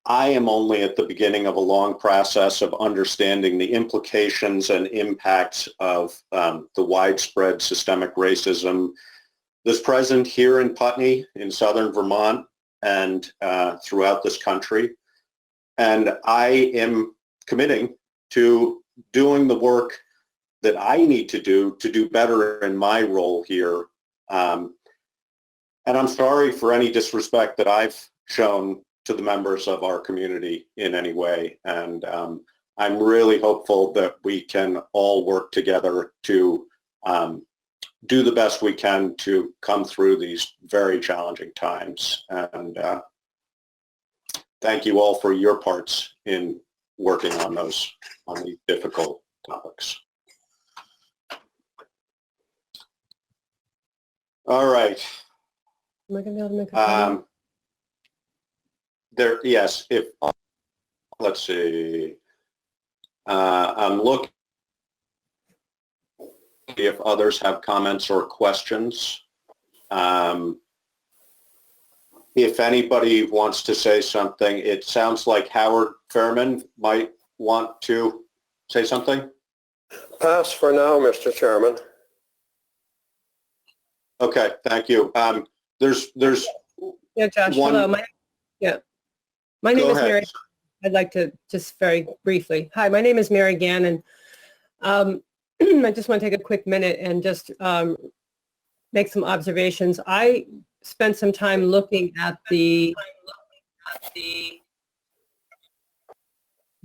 I am only at the beginning of a long process of understanding the implications and impacts of the widespread systemic racism that's present here in Putney, in southern Vermont, and throughout this country. And I am committing to doing the work that I need to do better in my role here. And I'm sorry for any disrespect that I've shown to the members of our community in any way. And I'm really hopeful that we can all work together to do the best we can to come through these very challenging times. And thank you all for your parts in working on these difficult topics. All right. Am I going to be able to make a comment? Yes, let's see. I'm looking if others have comments or questions. If anybody wants to say something, it sounds like Howard Fairman might want to say something. Pass for now, Mr. Chairman. Okay, thank you. There's Yeah, Josh, one. hello. My name Go is ahead. Mary. I'd like to just very briefly. Hi, my name is Mary Gannon. I just want to take a quick minute and just make some observations. I spent some time looking at the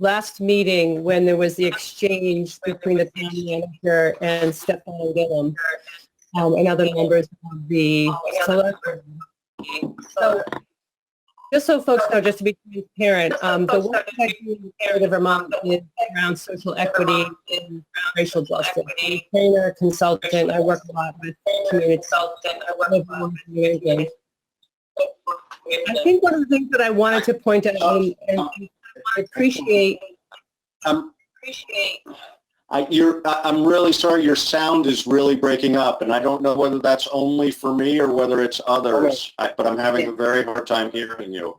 last meeting when there was the exchange between the town manager and Stefan Gillum and other members of the Selectboard. So, just so folks know, just to be transparent, the work that I do in the state of Vermont is around social equity and racial justice. I'm a trainer, consultant. I work a lot with community. I think one of the things that I wanted to point out, and I appreciate I'm really sorry, your sound is really breaking up, and I don't know whether that's only for me or whether it's others, but I'm having a very hard time hearing you.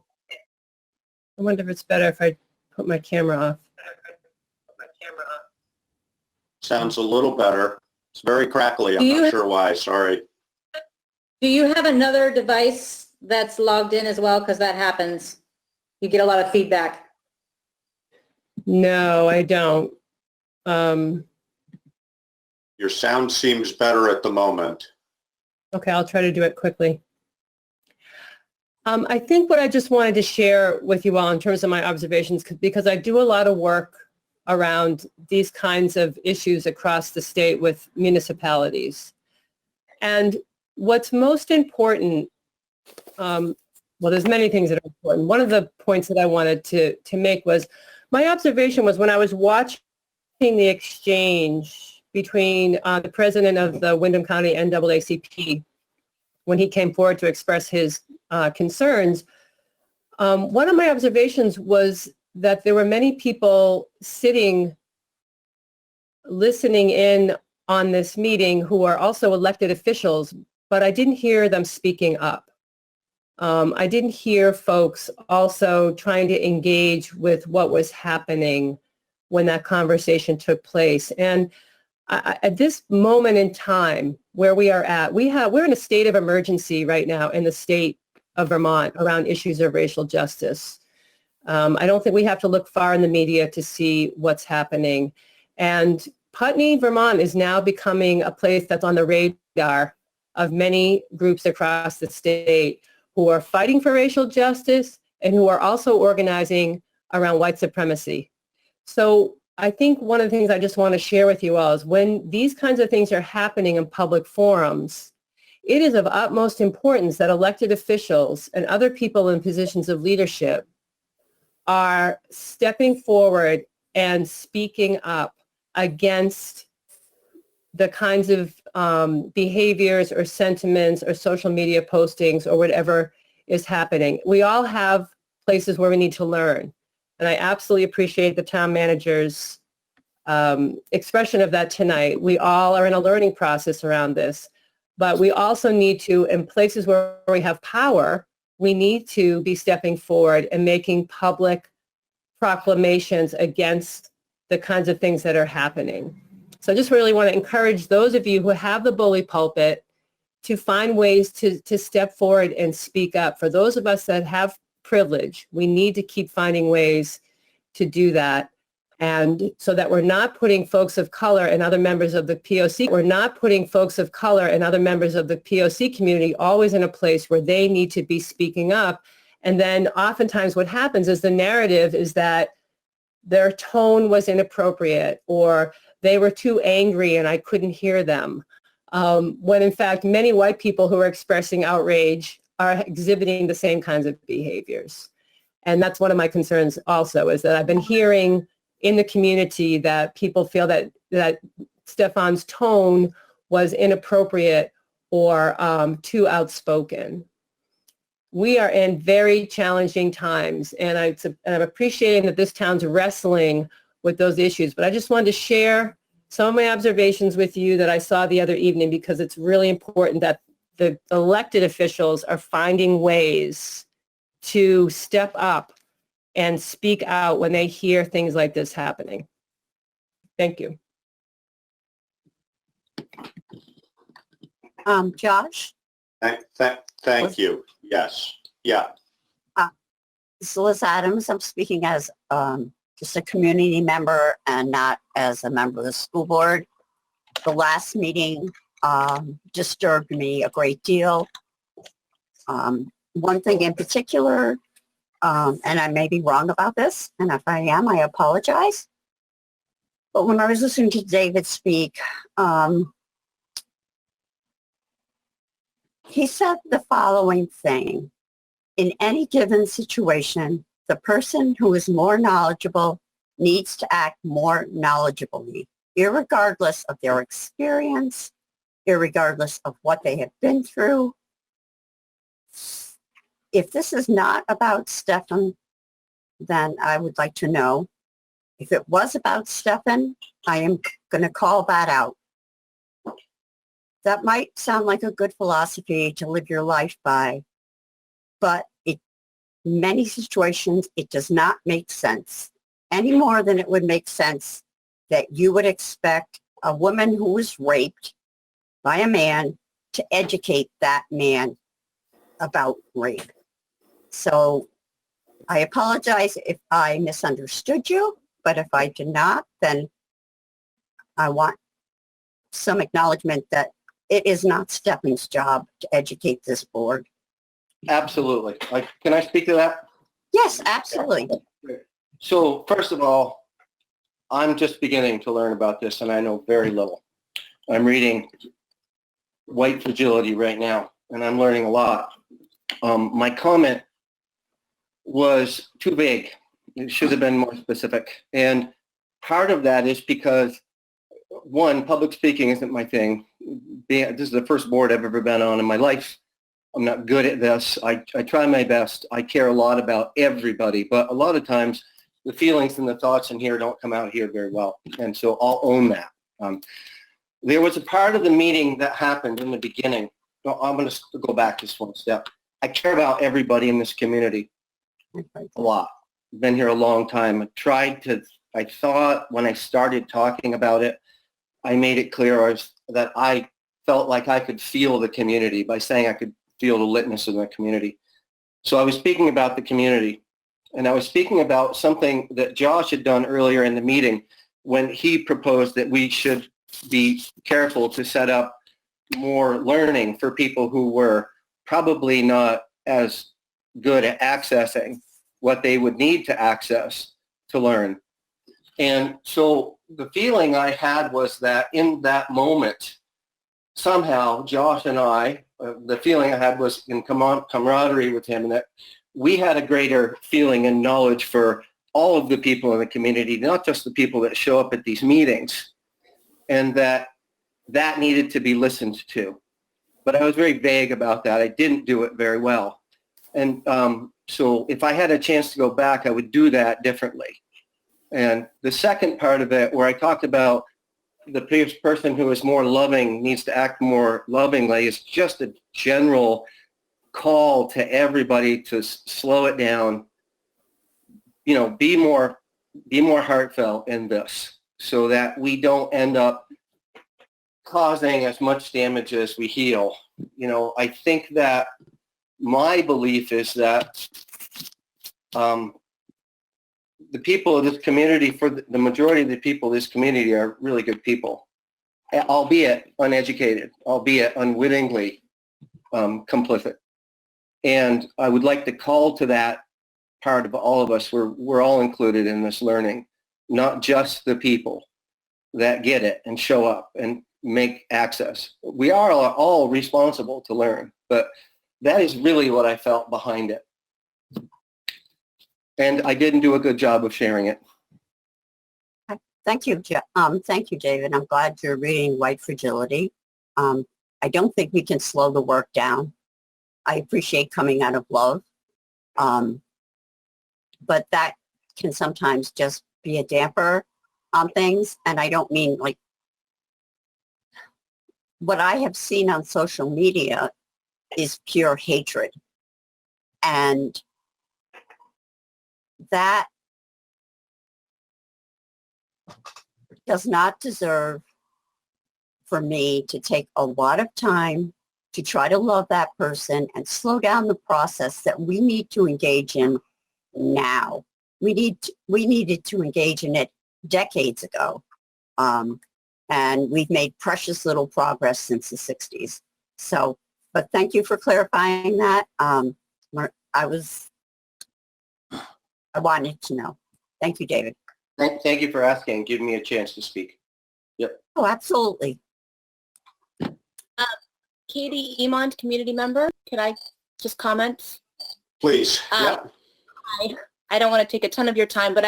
I wonder if it's better if I put my camera off. Sounds a little better. It's very crackly. I'm not sure why. Sorry. Do you have another device that's logged in as well? Because that happens. You get a lot of feedback. No, I don't. Your sound seems better at the moment. Okay, I'll try to do it quickly. I think what I just wanted to share with you all in terms of my observations, because I do a lot of work around these kinds of issues across the state with municipalities. And what's most important, well, there's many things that are important. One of the points that I wanted to make was, my observation was when I was watching the exchange between the president of the Windham County NAACP, when he came forward to express his concerns, one of my observations was that there were many people sitting, listening in on this meeting who are also elected officials, but I didn't hear them speaking up. I didn't hear folks also trying to engage with what was happening when that conversation took place. And at this moment in time where we are at, we're in a state of emergency right now in the state of Vermont around issues of racial justice. I don't think we have to look far in the media to see what's happening. And Putney, Vermont is now becoming a place that's on the radar of many groups across the state who are fighting for racial justice and who are also organizing around white supremacy. So I think one of the things I just want to share with you all is when these kinds of things are happening in public forums, it is of utmost importance that elected officials and other people in positions of leadership are stepping forward and speaking up against the kinds of behaviors or sentiments or social media postings or whatever is happening. We all have places where we need to learn. And I absolutely appreciate the town manager's expression of that tonight. We all are in a learning process around this, but we also need to, in places where we have power, we need to be stepping forward and making public proclamations against the kinds of things that are happening. So I just really want to encourage those of you who have the bully pulpit to find ways to step forward and speak up. For those of us that have privilege, we need to keep finding ways to do that. And so that we're not putting folks of color and other members of the POC, we're not putting folks of color and other members of the POC community always in a place where they need to be speaking up. And then oftentimes what happens is the narrative is that their tone was inappropriate or they were too angry and I couldn't hear them. When in fact, many white people who are expressing outrage are exhibiting the same kinds of behaviors. And that's one of my concerns also, is that I've been hearing in the community that people feel that Stefan's tone was inappropriate or too outspoken. We are in very challenging times, and I'm appreciating that this town's wrestling with those issues. But I just wanted to share some of my observations with you that I saw the other evening, because it's really important that the elected officials are finding ways to step up and speak out when they hear things like this happening. Thank you. Josh? Thank you. Yes. Yeah. This is Liz Adams. I'm speaking as just a community member and not as a member of the school board. The last meeting disturbed me a great deal. One thing in particular, and I may be wrong about this, and if I am, I apologize. But when I was listening to David speak, he said the following thing: in any given situation, the person who is more knowledgeable needs to act more knowledgeably, irregardless of their experience, irregardless of what they have been through. If this is not about Stefan, then I would like to know If it was about Stefan, I am going to call that out. That might sound like a good philosophy to live your life by, but in many situations, it does not make sense any more than it would make sense that you would expect a woman who was raped by a man to educate that man about rape. So I apologize if I misunderstood you, but if I did not, then I want some acknowledgement that it is not Stefan's job to educate this board. Absolutely. Can I speak to that? Yes, absolutely. So first of all, I'm just beginning to learn about this, and I know very little. I'm reading White Fragility right now, and I'm learning a lot. My comment was too vague. It should have been more specific. And part of that is because, one, public speaking isn't my thing. This is the first board I've ever been on in my life. I'm not good at this. I try my best. I care a lot about everybody, but a lot of times the feelings and the thoughts in here don't come out here very well. And so I'll own that. There was a part of the meeting that happened in the beginning. No, I'm going to go back just one step. I care about everybody in this community a lot. I've been here a long time. I thought when I started talking about it, I made it clear that I felt like I could feel the community by saying I could feel the litness of the community. So I was speaking about the community, and I was speaking about something that Josh had done earlier in the meeting when he proposed that we should be careful to set up more learning for people who were probably not as good at accessing what they would need to access to learn. And so the feeling I had was that in that moment, somehow Josh and I, the feeling I had was in camaraderie with him, and that we had a greater feeling and knowledge for all of the people in the community, not just the people that show up at these meetings, and that needed to be listened to. But I was very vague about that. I didn't do it very well. And so if I had a chance to go back, I would do that differently. And the second part of it, where I talked about the person who is more loving needs to act more lovingly, is just a general call to everybody to slow it down, be more heartfelt in this, so that we don't end up causing as much damage as we heal. I think that my belief is that the people of this community, for the majority of the people of this community, are really good people, albeit uneducated, albeit unwittingly complicit. And I would like to call to that part of all of us. We're all included in this learning, not just the people that get it and show up and make access. We are all responsible to learn, but that is really what I felt behind it. And I didn't do a good job of sharing it. Thank you, thank you, David. I'm glad you're reading White Fragility. I don't think we can slow the work down. I appreciate coming out of love, but that can sometimes just be a damper on things. And I don't mean like what I have seen on social media is pure hatred, and that does not deserve for me to take a lot of time to try to love that person and slow down the process that we need to engage in now. We needed to engage in it decades ago. And we've made precious little progress since the 60s. So, but thank you for clarifying that. I wanted to know. Thank you, David. Thank you for asking and giving me a chance to speak. Yep. Oh, absolutely. Katie Emond, community member. Can I just comment? Please. Yeah. I don't want to take a ton of your time, but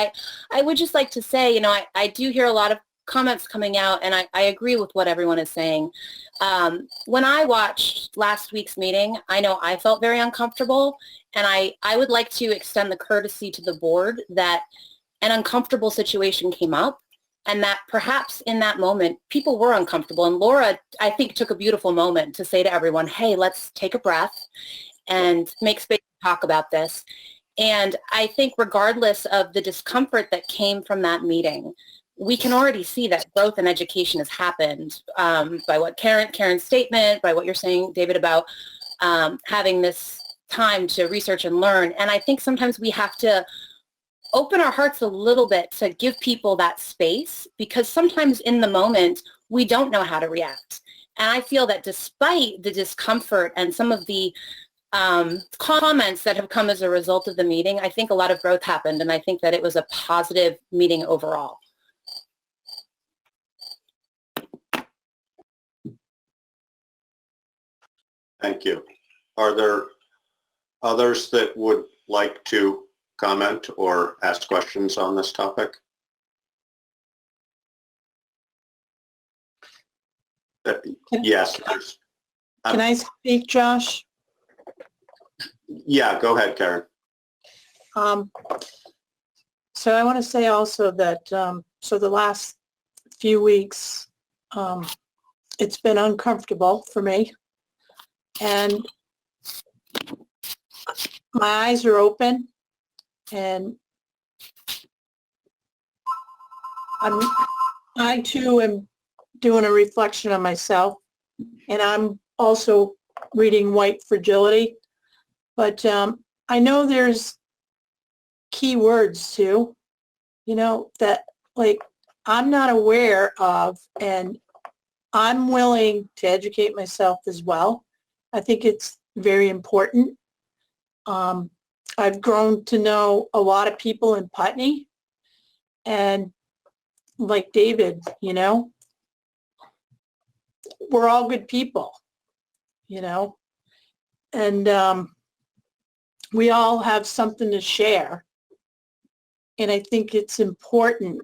I would just like to say, I do hear a lot of comments coming out, and I agree with what everyone is saying. When I watched last week's meeting, I know I felt very uncomfortable, and I would like to extend the courtesy to the board that an uncomfortable situation came up, and that perhaps in that moment, people were uncomfortable. And Laura, I think, took a beautiful moment to say to everyone, hey, let's take a breath and make space to talk about this. And I think regardless of the discomfort that came from that meeting, we can already see that growth in education has happened by what Karen's statement, by what you're saying, David, about having this time to research and learn. And I think sometimes we have to open our hearts a little bit to give people that space, because sometimes in the moment, we don't know how to react. And I feel that despite the discomfort and some of the comments that have come as a result of the meeting, I think a lot of growth happened, and I think that it was a positive meeting overall. Thank you. Are there others that would like to comment or ask questions on this topic? Yes. Can I speak, Josh? Yeah, go ahead, Karen. So I want to say also that, so the last few weeks, it's been uncomfortable for me, and my eyes are open, and I too am doing a reflection on myself, and I'm also reading White Fragility, but I know there's key words too, you know, that like I'm not aware of, and I'm willing to educate myself as well. I think it's very important. I've grown to know a lot of people in Putney, and like David, you know, we're all good people, you know, and we all have something to share. And I think it's important.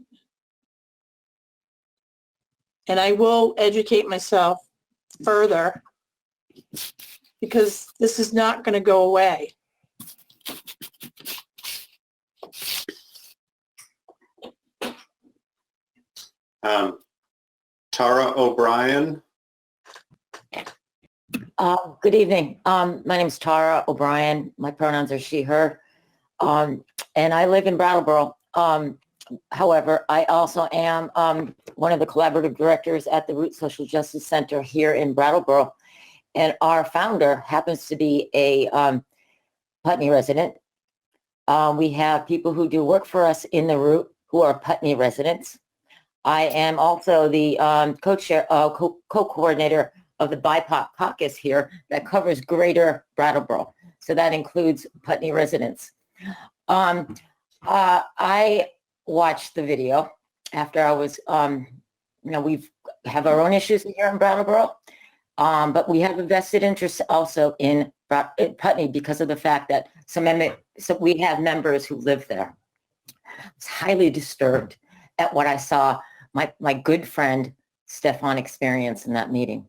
And I will educate myself further, because this is not going to go away. Tara O'Brien. Good evening. My name is Tara O'Brien. My pronouns are she, her. And I live in Brattleboro. However, I also am one of the collaborative directors at the Root Social Justice Center here in Brattleboro. And our founder happens to be a Putney resident. We have people who do work for us in the Root who are Putney residents. I am also the co-chair, co-coordinator of the BIPOC caucus here that covers greater Brattleboro. So that includes Putney residents. I watched the video after I was, you know, we have our own issues here in Brattleboro, but we have a vested interest also in Putney because of the fact that so we have members who live there. I was highly disturbed at what I saw my good friend Stefan experience in that meeting.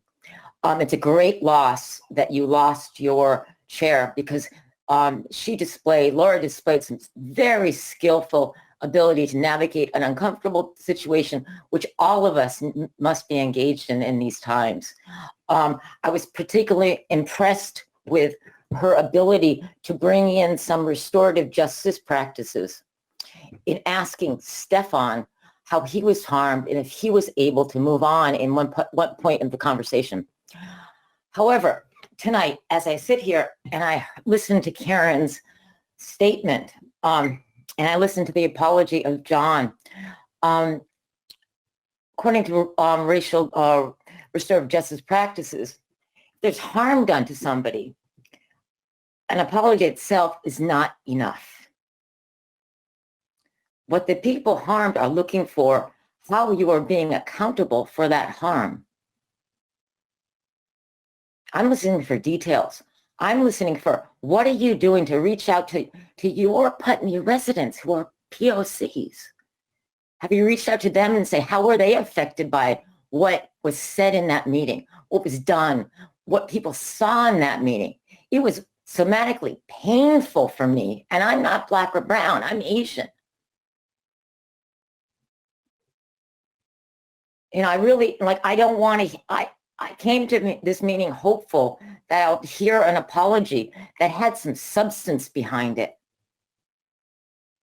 It's a great loss that you lost your chair, because Laura displayed some very skillful ability to navigate an uncomfortable situation, which all of us must be engaged in these times. I was particularly impressed with her ability to bring in some restorative justice practices in asking Stefan how he was harmed and if he was able to move on in one point of the conversation. However, tonight, as I sit here and I listen to Karen's statement, and I listen to the apology of John, according to racial restorative justice practices, if there's harm done to somebody, an apology itself is not enough. What the people harmed are looking for, how you are being accountable for that harm. I'm listening for details. I'm listening for what are you doing to reach out to your Putney residents who are POCs? Have you reached out to them and say, how were they affected by what was said in that meeting, what was done, what people saw in that meeting? It was somatically painful for me, and I'm not Black or brown, I'm Asian. I really, like, I don't want to, I came to this meeting hopeful that I'll hear an apology that had some substance behind it.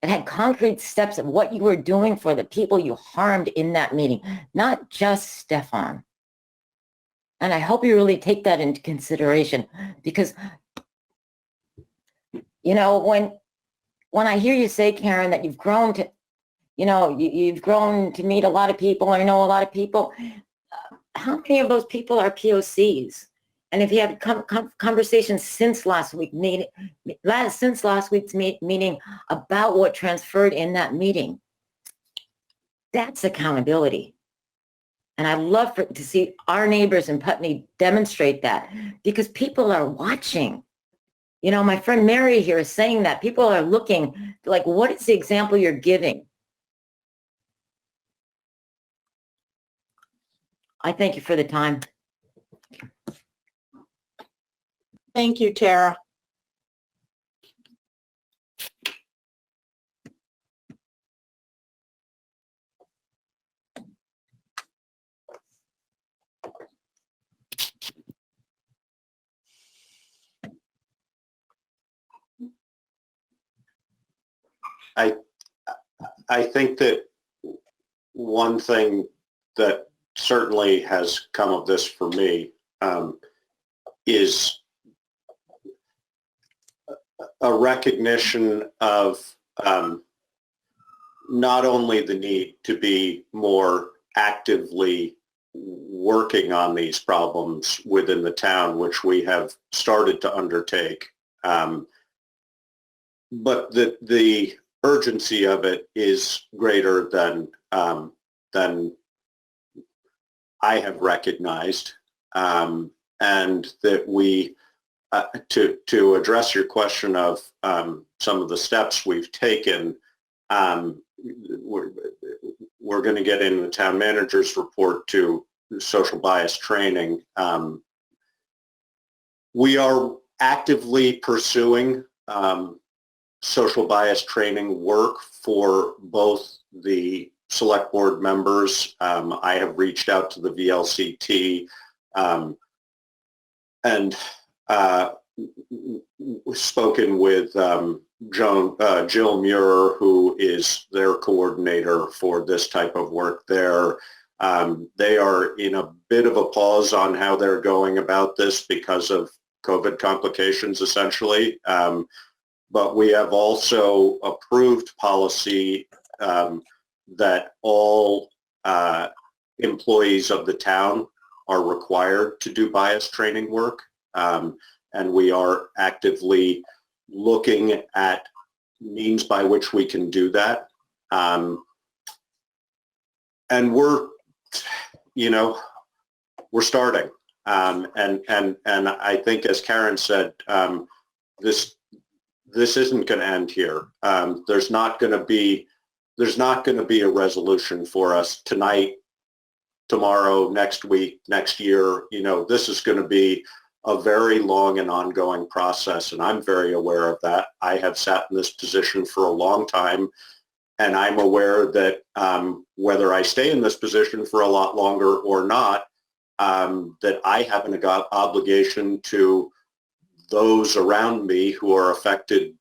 It had concrete steps of what you were doing for the people you harmed in that meeting, not just Stefan. And I hope you really take that into consideration, because, when I hear you say, Karen, that you've grown to, you've grown to meet a lot of people or know a lot of people, how many of those people are POCs? And if you have conversations since last week's meeting about what transpired in that meeting, that's accountability. And I love to see our neighbors in Putney demonstrate that, because people are watching. My friend Mary here is saying that people are looking, like, what is the example you're giving? I thank you for the time. Thank you, Tara. I think that one thing that certainly has come of this for me is a recognition of not only the need to be more actively working on these problems within the town, which we have started to undertake, but the urgency of it is greater than I have recognized, and that we, to address your question of some of the steps we've taken, we're going to get in the town manager's report to social bias training. We are actively pursuing social bias training work for both the select board members. I have reached out to the VLCT and spoken with Jill Muir, who is their coordinator for this type of work there. They are in a bit of a pause on how they're going about this because of COVID complications, essentially. But we have also approved policy that all employees of the town are required to do bias training work. And we are actively looking at means by which we can do that. And we're starting. And I think, as Karen said, this isn't going to end here. There's not going to be a resolution for us tonight, tomorrow, next week, next year. This is going to be a very long and ongoing process, and I'm very aware of that. I have sat in this position for a long time, and I'm aware that whether I stay in this position for a lot longer or not, that I have an obligation to those around me who are affected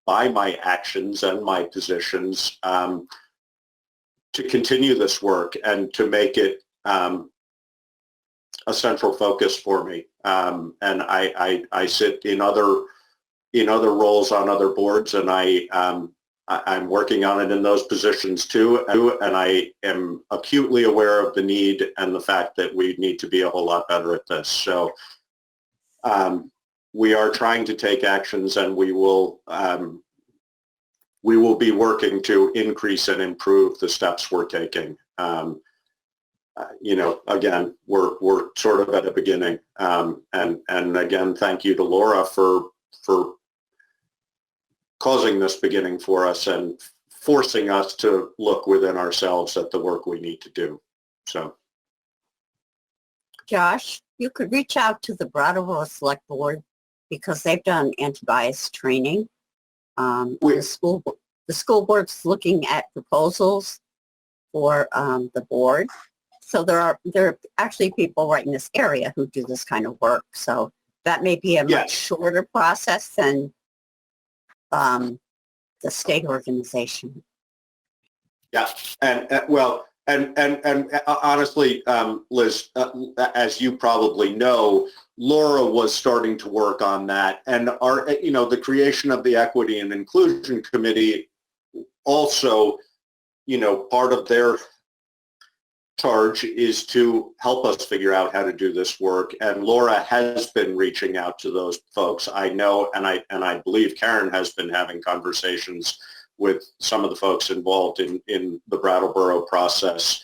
by my actions and my positions to continue this work and to make it a central focus for me. And I sit in other roles on other boards, and I'm working on it in those positions too. And I am acutely aware of the need and the fact that we need to be a whole lot better at this. So we are trying to take actions, and we will be working to increase and improve the steps we're taking. Again, we're sort of at the beginning. And again, thank you to Laura for causing this beginning for us and forcing us to look within ourselves at the work we need to do. So, Josh, you could reach out to the Brattleboro Select Board, because they've done anti-bias training. The school board's looking at proposals for the board. So there are actually people right in this area who do this kind of work. So that may be a much Yes. shorter process than the state organization. Yeah, and well, and honestly, Liz, as you probably know, Laura was starting to work on that, and the creation of the Equity and Inclusion Committee also, part of their charge is to help us figure out how to do this work. And Laura has been reaching out to those folks. I know, and I believe Karen has been having conversations with some of the folks involved in the Brattleboro process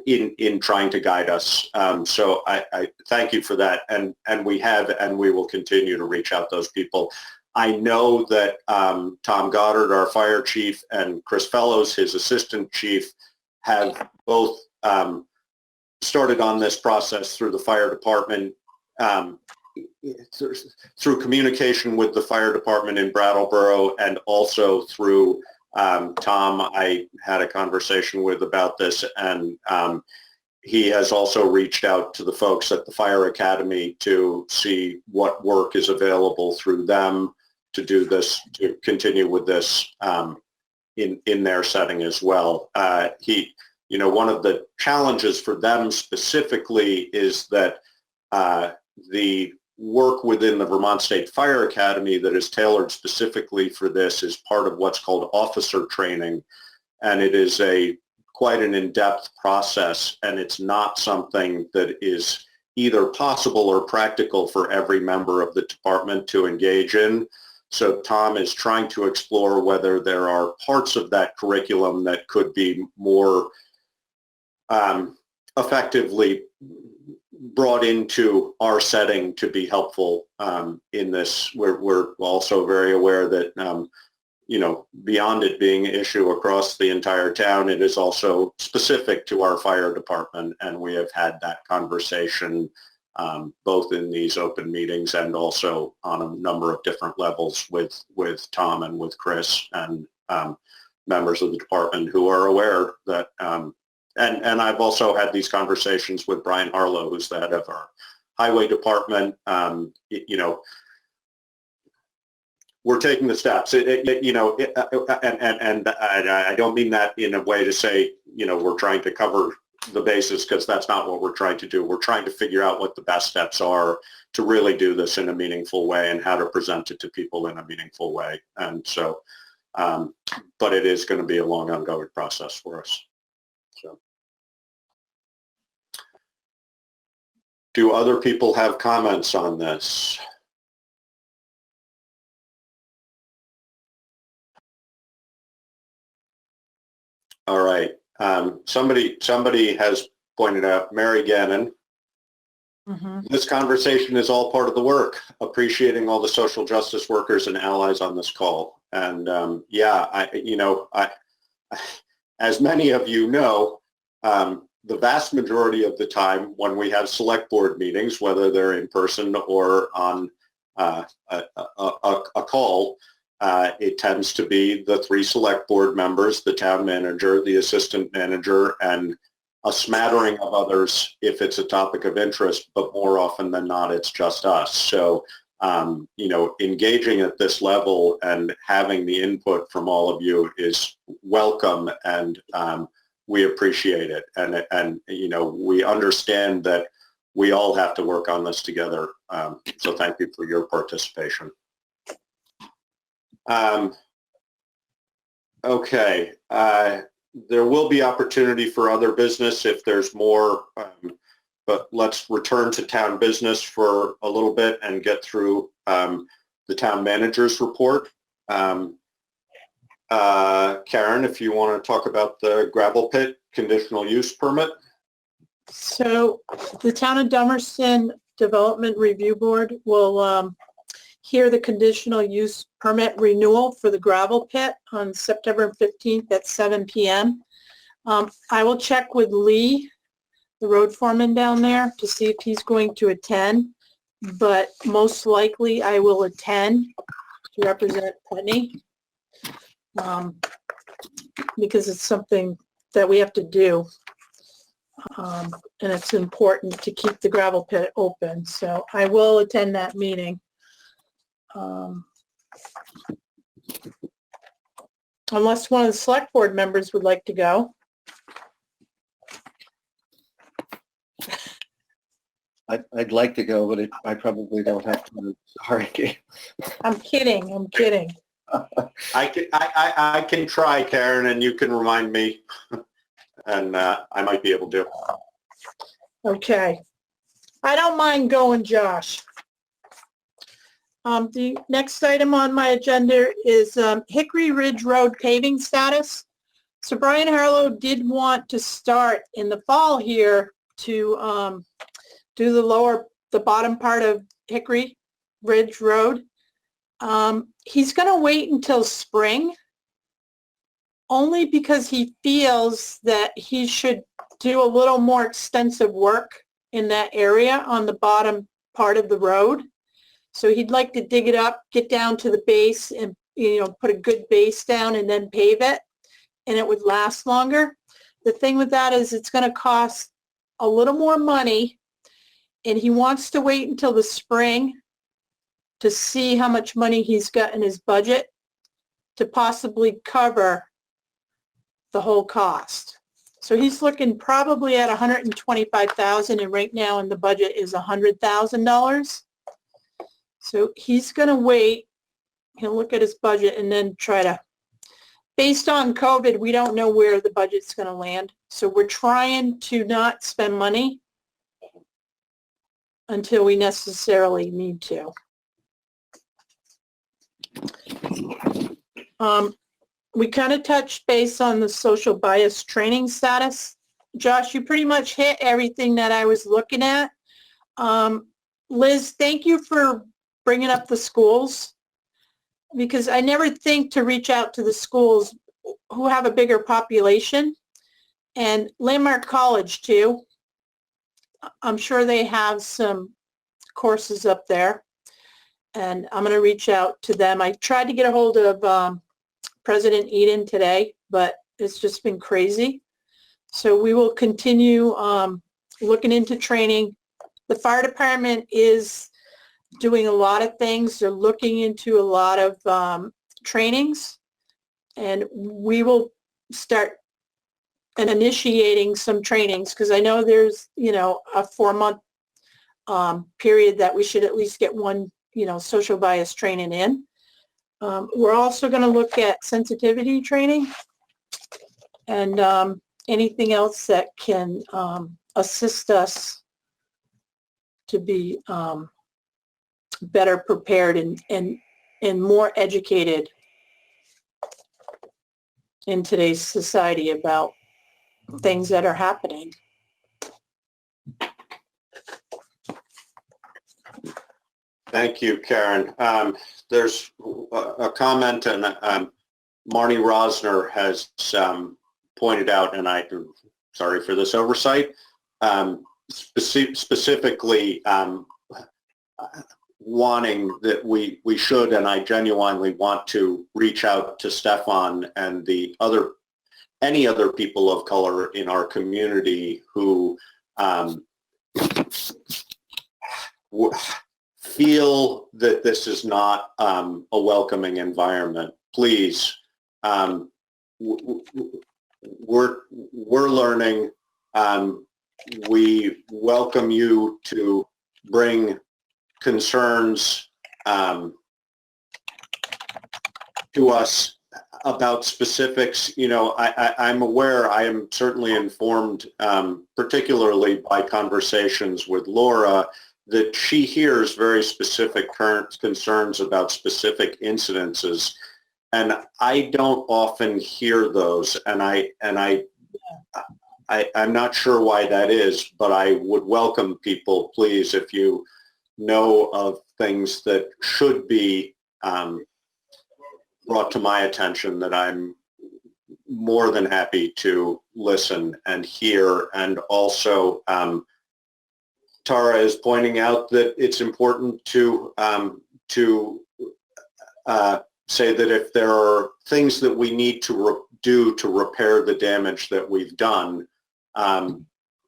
in trying to guide us. So I thank you for that. And we have, and we will continue to reach out those people. I know that Tom Goddard, our fire chief, and Chris Fellows, his assistant chief, have both started on this process through the fire department, through communication with the fire department in Brattleboro, and also through Tom. I had a conversation with about this, and he has also reached out to the folks at the Fire Academy to see what work is available through them to do this, to continue with this in their setting as well. One of the challenges for them specifically is that the work within the Vermont State Fire Academy that is tailored specifically for this is part of what's called officer training. And it is quite an in-depth process, and it's not something that is either possible or practical for every member of the department to engage in. So Tom is trying to explore whether there are parts of that curriculum that could be more effectively brought into our setting to be helpful in this. We're also very aware that, beyond it being an issue across the entire town, it is also specific to our fire department, and we have had that conversation both in these open meetings and also on a number of different levels with Tom and with Chris and members of the department who are aware that and I've also had these conversations with Brian Harlow, who's the head of our highway department. We're taking the steps, and I don't mean that in a way to say, we're trying to cover the bases, because that's not what we're trying to do. We're trying to figure out what the best steps are to really do this in a meaningful way and how to present it to people in a meaningful way. And so, but it is going to be a long ongoing process for us. So, do other people have comments on this? All right. Somebody has pointed out, Mary Gannon, this conversation is all part of the work, appreciating all the social justice workers and allies on this call. And as many of you know, the vast majority of the time when we have select board meetings, whether they're in person or on a call, it tends to be the 3 select board members, the town manager, the assistant manager, and a smattering of others if it's a topic of interest, but more often than not, it's just us. So, engaging at this level and having the input from all of you is welcome, and we appreciate it. And we understand that we all have to work on this together. So thank you for your participation. Okay. There will be opportunity for other business if there's more, but let's return to town business for a little bit and get through the town manager's report. Karen, if you want to talk about the gravel pit conditional use permit. So the Town of Dummerston Development Review Board will hear the conditional use permit renewal for the gravel pit on September 15th at 7 p.m. I will check with Lee, the road foreman down there, to see if he's going to attend, but most likely I will attend to represent Putney, because it's something that we have to do. And it's important to keep the gravel pit open. So I will attend that meeting. Unless one of the select board members would like to go. I'd like to go, but I probably don't have to. Sorry. I'm kidding. I'm kidding. I can try, Karen, and you can remind me, and I might be able to. Okay. I don't mind going, Josh. The next item on my agenda is Hickory Ridge Road paving status. So Brian Harlow did want to start in the fall here to do the bottom part of Hickory Ridge Road. He's going to wait until spring, only because he feels that he should do a little more extensive work in that area on the bottom part of the road. So he'd like to dig it up, get down to the base and, put a good base down and then pave it, and it would last longer. The thing with that is it's going to cost a little more money, and he wants to wait until the spring to see how much money he's got in his budget to possibly cover the whole cost. So he's looking probably at $125,000, and right now in the budget is $100,000. So he's going to wait, he'll look at his budget and then try to, based on COVID, we don't know where the budget's going to land. So we're trying to not spend money until we necessarily need to. We kind of touched base on the social bias training status. Josh, you pretty much hit everything that I was looking at. Liz, thank you for bringing up the schools, because I never think to reach out to the schools who have a bigger population, and Landmark College too. I'm sure they have some courses up there, and I'm going to reach out to them. I tried to get a hold of President Eden today, but it's just been crazy. So we will continue looking into training. The fire department is doing a lot of things. They're looking into a lot of trainings, and we will start and initiating some trainings, because I know there's, a 4-month period that we should at least get one, social bias training in. We're also going to look at sensitivity training and anything else that can assist us to be better prepared and more educated in today's society about things that are happening. Thank you, Karen. There's a comment, and Marnie Rosner has pointed out, and I'm sorry for this oversight, specifically wanting that we should, and I genuinely want to reach out to Stefan and any other people of color in our community who feel that this is not a welcoming environment. Please, we're learning. We welcome you to bring concerns to us about specifics. I'm aware, I am certainly informed, particularly by conversations with Laura, that she hears very specific current concerns about specific incidences, and I don't often hear those, and I'm not sure why that is, but I would welcome people, please, if you know of things that should be brought to my attention, that I'm more than happy to listen and hear. And also, Tara is pointing out that it's important to say that if there are things that we need to do to repair the damage that we've done,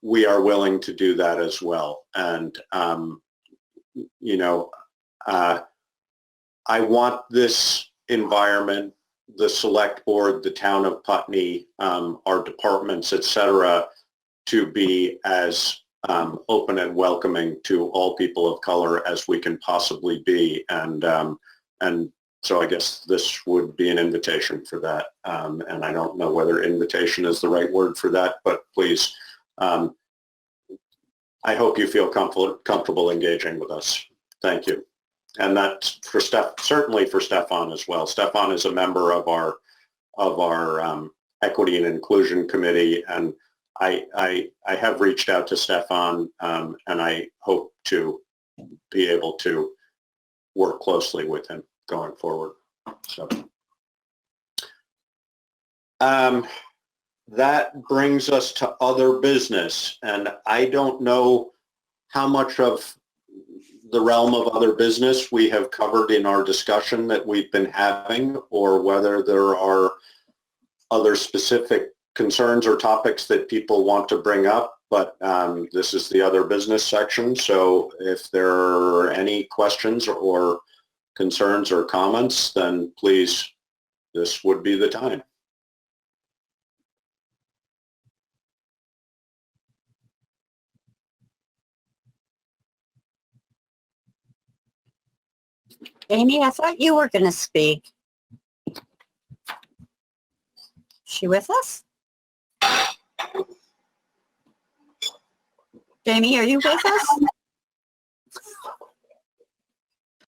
we are willing to do that as well. And, you know, I want this environment, the select board, the town of Putney, our departments, et cetera, to be as open and welcoming to all people of color as we can possibly be. And so I guess this would be an invitation for that. And I don't know whether invitation is the right word for that, but please, I hope you feel comfortable engaging with us. Thank you. And that's for certainly for Stefan as well. Stefan is a member of our Equity and Inclusion Committee, and I have reached out to Stefan, and I hope to be able to work closely with him going forward. So that brings us to other business, and I don't know how much of the realm of other business we have covered in our discussion that we've been having, or whether there are other specific concerns or topics that people want to bring up, but this is the other business section. So if there are any questions or concerns or comments, then please, this would be the time. Amy, I thought you were going to speak. She with us? Jamie, are you with us?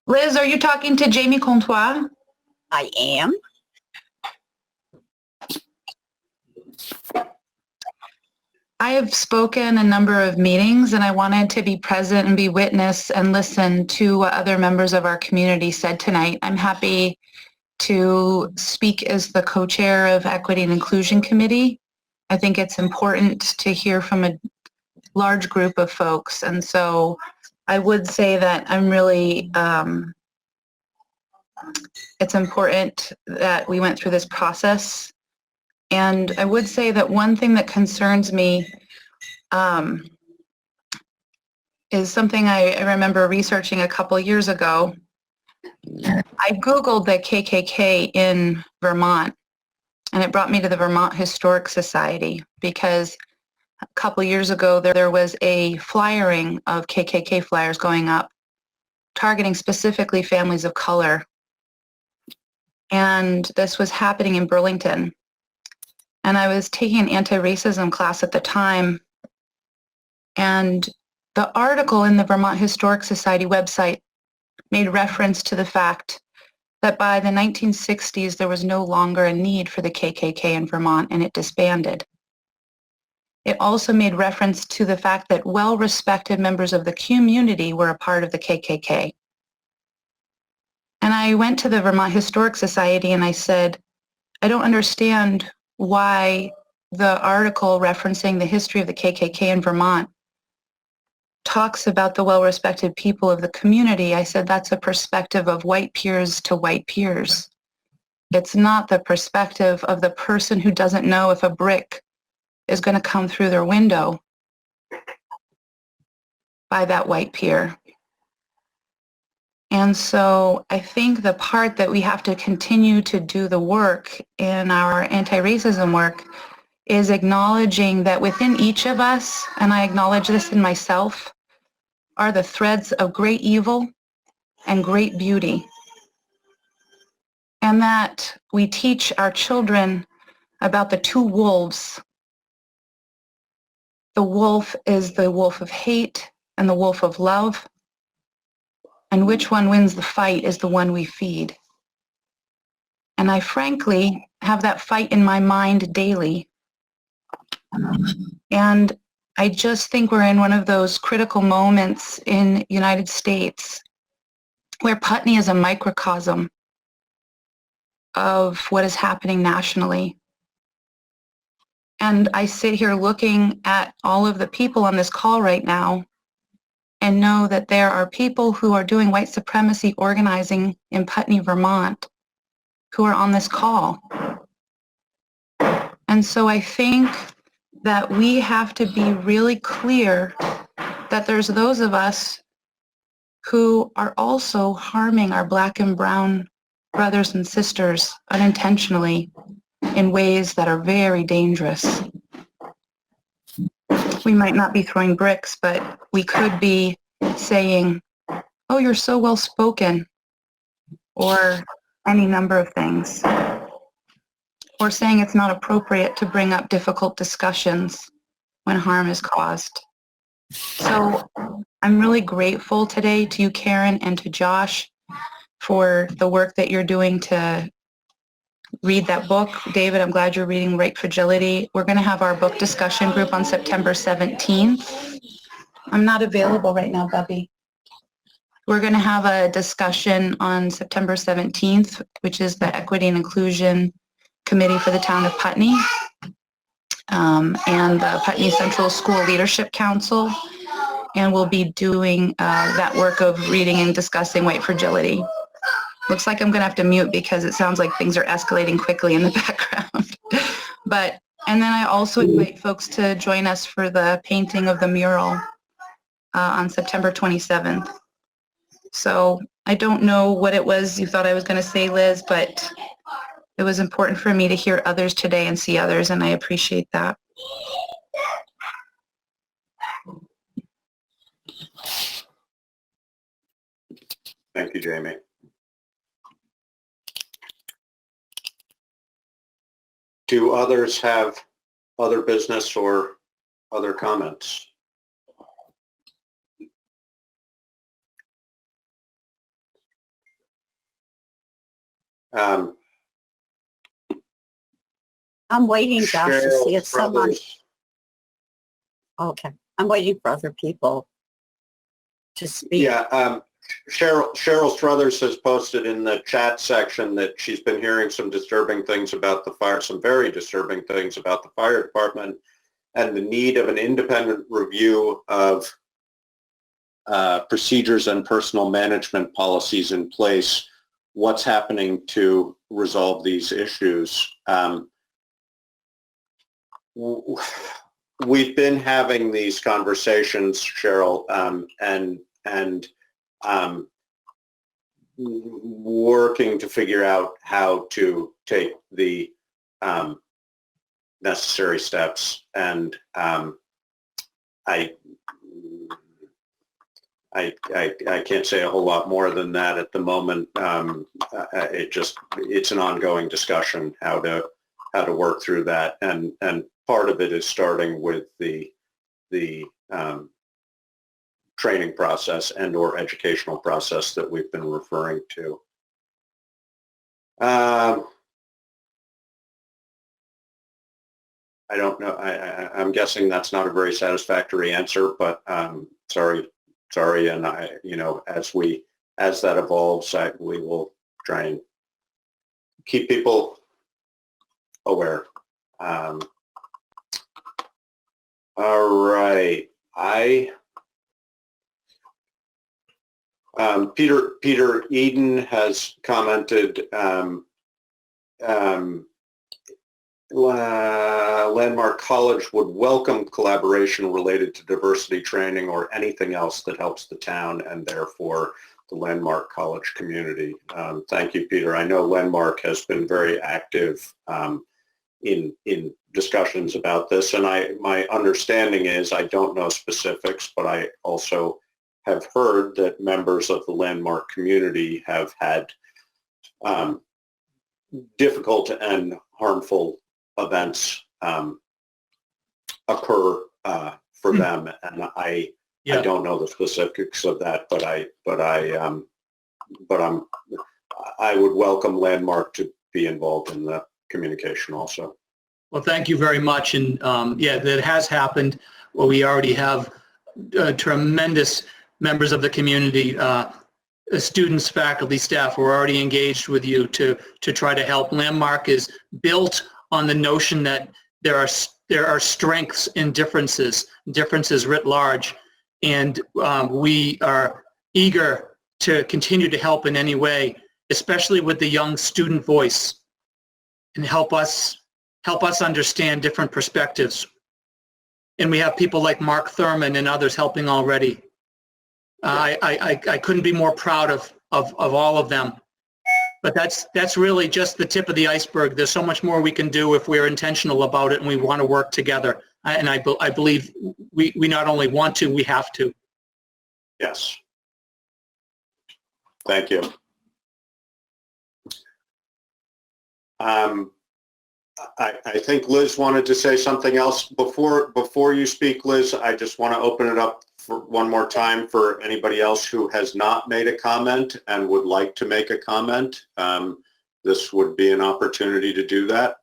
Liz, are you talking to Jamie Comtois? I am. I have spoken a number of meetings, and I wanted to be present and be witness and listen to what other members of our community said tonight. I'm happy to speak as the co-chair of Equity and Inclusion Committee. I think it's important to hear from a large group of folks, and so I would say that I'm really, it's important that we went through this process. And I would say that one thing that concerns me is something I remember researching a couple years ago. I Googled the KKK in Vermont, and it brought me to the Vermont Historic Society, because a couple years ago there was a flyering of KKK flyers going up, targeting specifically families of color. And this was happening in Burlington. And I was taking an anti-racism class at the time, and the article in the Vermont Historic Society website made reference to the fact that by the 1960s there was no longer a need for the KKK in Vermont, and it disbanded. It also made reference to the fact that well-respected members of the community were a part of the KKK. And I went to the Vermont Historic Society and I said, I don't understand why the article referencing the history of the KKK in Vermont talks about the well-respected people of the community. I said, that's a perspective of white peers to white peers. It's not the perspective of the person who doesn't know if a brick is going to come through their window by that white peer. And so I think the part that we have to continue to do the work in our anti-racism work is acknowledging that within each of us, and I acknowledge this in myself, are the threads of great evil and great beauty. And that we teach our children about the two wolves. The wolf is the wolf of hate and the wolf of love. And which one wins the fight is the one we feed. And I frankly have that fight in my mind daily. And I just think we're in one of those critical moments in the United States where Putney is a microcosm of what is happening nationally. And I sit here looking at all of the people on this call right now and know that there are people who are doing white supremacy organizing in Putney, Vermont, who are on this call. And so I think that we have to be really clear that there's those of us who are also harming our Black and brown brothers and sisters unintentionally in ways that are very dangerous. We might not be throwing bricks, but we could be saying, "Oh, you're so well spoken," or any number of things. Or saying it's not appropriate to bring up difficult discussions when harm is caused. So I'm really grateful today to you, Karen, and to Josh for the work that you're doing to read that book. David, I'm glad you're reading Right Fragility. We're going to have our book discussion group on September 17th. I'm not available right now, Bubby. We're going to have a discussion on September 17th, which is the Equity and Inclusion Committee for the Town of Putney, and the Putney Central School Leadership Council, and we'll be doing that work of reading and discussing white fragility. Looks like I'm going to have to mute because it sounds like things are escalating quickly in the background. And then I also invite folks to join us for the painting of the mural on September 27th. So I don't know what it was you thought I was going to say, Liz, but it was important for me to hear others today and see others, and I appreciate that. Thank you, Jamie. Do others have other business or other comments? I'm waiting, Josh, to see if Cheryl's someone, brothers. okay, I'm waiting for other people to speak. Yeah, Cheryl Struthers has posted in the chat section that she's been hearing some disturbing things about the fire, some very disturbing things about the fire department, and the need of an independent review of procedures and personal management policies in place. What's happening to resolve these issues? We've been having these conversations, Cheryl, and working to figure out how to take the necessary steps. And I can't say a whole lot more than that at the moment. It's an ongoing discussion how to work through that, and part of it is starting with the training process and or educational process that we've been referring to. I don't know. I'm guessing that's not a very satisfactory answer, but sorry. And as that evolves, we will try and keep people aware. All right. Peter Eden has commented, Landmark College would welcome collaboration related to diversity training or anything else that helps the town and therefore the Landmark College community. Thank you, Peter. I know Landmark has been very active in discussions about this, and my understanding is, I don't know specifics, but I also have heard that members of the Landmark community have had difficult and harmful events occur for them, and I don't know the specifics of that, but I would welcome Landmark to be involved in the communication also. Well, thank you very much, and yeah, that has happened. Well, we already have tremendous members of the community, students, faculty, staff who are already engaged with you to try to help. Landmark is built on the notion that there are strengths in differences writ large, and we are eager to continue to help in any way, especially with the young student voice, and help us understand different perspectives. And we have people like Mark Thurman and others helping already. I couldn't be more proud of all of them. But that's really just the tip of the iceberg. There's so much more we can do if we're intentional about it and we want to work together. And I believe we not only want to, we have to. Yes. Thank you. I think Liz wanted to say something else. Before you speak, Liz, I just want to open it up for one more time for anybody else who has not made a comment and would like to make a comment. This would be an opportunity to do that.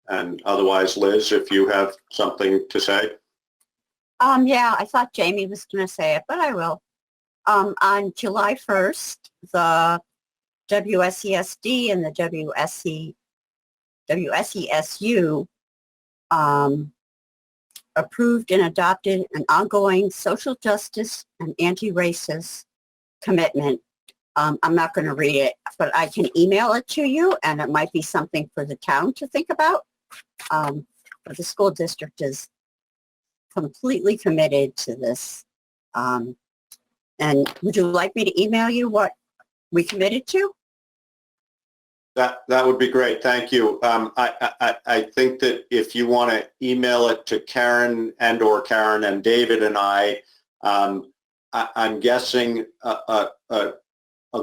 And otherwise, Liz, if you have something to say. Yeah, I thought Jamie was going to say it, but I will. On July 1st, the WSESD and the WSESU approved and adopted an ongoing social justice and anti-racist commitment. I'm not going to read it, but I can email it to you, and it might be something for the town to think about. But the school district is completely committed to this. And would you like me to email you what we committed to? That would be great. Thank you. I think that if you want to email it to Karen or Karen and David and I'm guessing a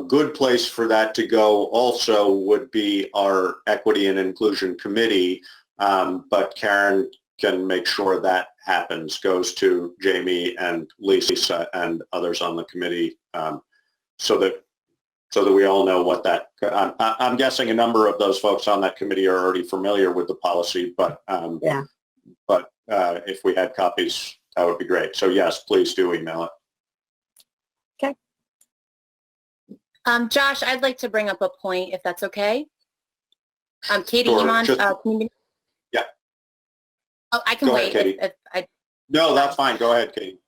good place for that to go also would be our Equity and Inclusion Committee. But Karen can make sure that happens, goes to Jamie and Lisa and others on the committee, so that we all know what that, I'm guessing a number of those folks on that committee are already familiar with the policy, but yeah. But if we had copies, that would be great. So yes, please do email it. Okay. Josh, I'd like to bring up a point, if that's okay. Katie, Sure, you mind? Yeah. Oh, I can Go wait. ahead, Katie. No, that's fine. Go ahead, Katie.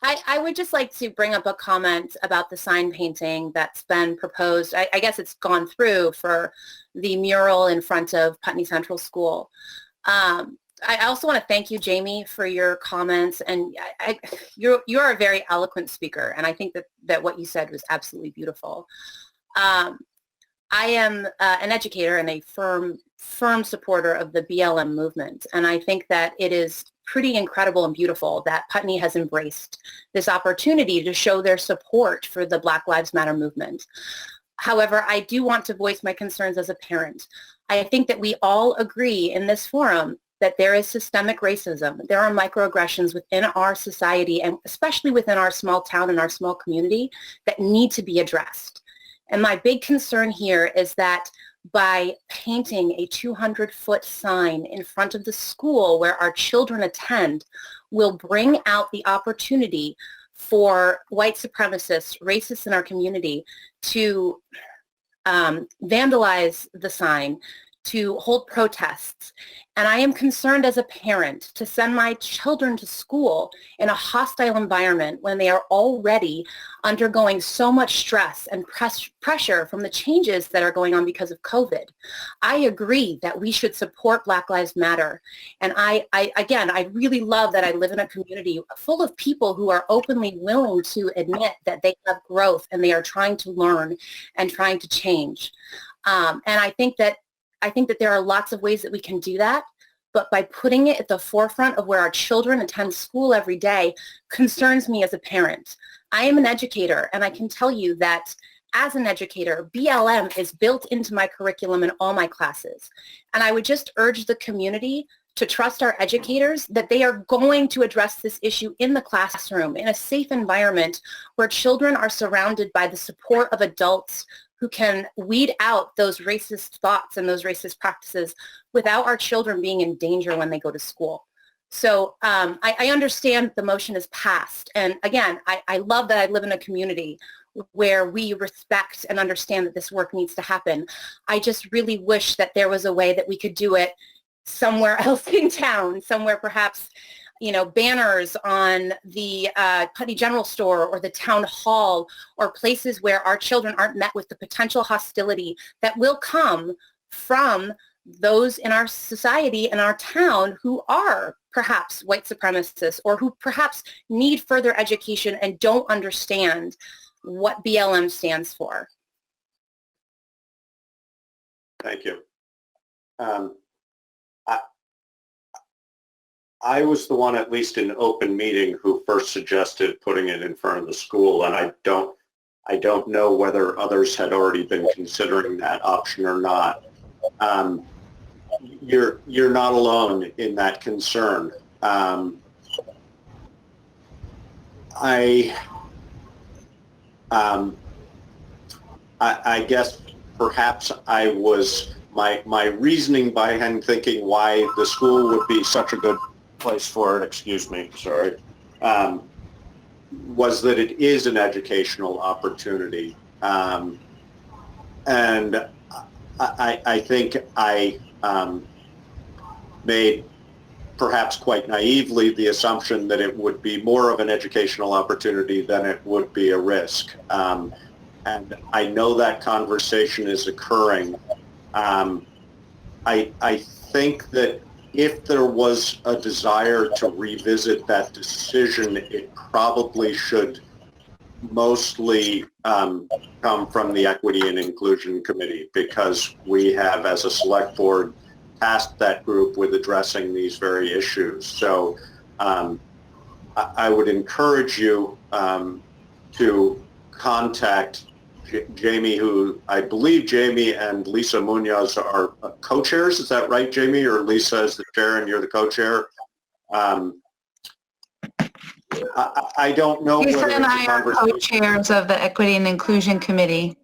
I would just like to bring up a comment about the sign painting that's been proposed. I guess it's gone through for the mural in front of Putney Central School. I also want to thank you, Jamie, for your comments. And you're a very eloquent speaker, and I think that what you said was absolutely beautiful. I am an educator and a firm supporter of the BLM movement, and I think that it is pretty incredible and beautiful that Putney has embraced this opportunity to show their support for the Black Lives Matter movement. However, I do want to voice my concerns as a parent. I think that we all agree in this forum that there is systemic racism. There are microaggressions within our society, and especially within our small town and our small community, that need to be addressed. And my big concern here is that by painting a 200-foot sign in front of the school where our children attend will bring out the opportunity for white supremacists, racists in our community to vandalize the sign, to hold protests. And I am concerned as a parent to send my children to school in a hostile environment when they are already undergoing so much stress and pressure from the changes that are going on because of COVID. I agree that we should support Black Lives Matter. And I really love that I live in a community full of people who are openly willing to admit that they have growth and they are trying to learn and trying to change. And I think that there are lots of ways that we can do that, but by putting it at the forefront of where our children attend school every day concerns me as a parent. I am an educator, and I can tell you that as an educator, BLM is built into my curriculum in all my classes. And I would just urge the community to trust our educators that they are going to address this issue in the classroom in a safe environment where children are surrounded by the support of adults who can weed out those racist thoughts and those racist practices without our children being in danger when they go to school. So I understand the motion is passed. And again, I love that I live in a community where we respect and understand that this work needs to happen. I just really wish that there was a way that we could do it somewhere else in town, somewhere perhaps, you know, banners on the Putney General Store or the town hall, or places where our children aren't met with the potential hostility that will come from those in our society and our town who are perhaps white supremacists or who perhaps need further education and don't understand what BLM stands for. Thank you. I was the one, at least in open meeting, who first suggested putting it in front of the school, and I don't know whether others had already been considering that option or not. You're not alone in that concern. I guess perhaps I was, my reasoning behind thinking why the school would be such a good place for it, excuse me, sorry, was that it is an educational opportunity. And I think I made perhaps quite naively the assumption that it would be more of an educational opportunity than it would be a risk. And I know that conversation is occurring. I think that if there was a desire to revisit that decision, it probably should mostly come from the Equity and Inclusion Committee, because we have, as a select board, tasked that group with addressing these very issues. So I would encourage you to contact Jamie, who I believe Jamie and Lisa Munoz are co-chairs. Is that right, Jamie? Or Lisa is the chair and you're the co-chair? I don't know. Lisa and I are co-chairs of the Equity and Inclusion Committee.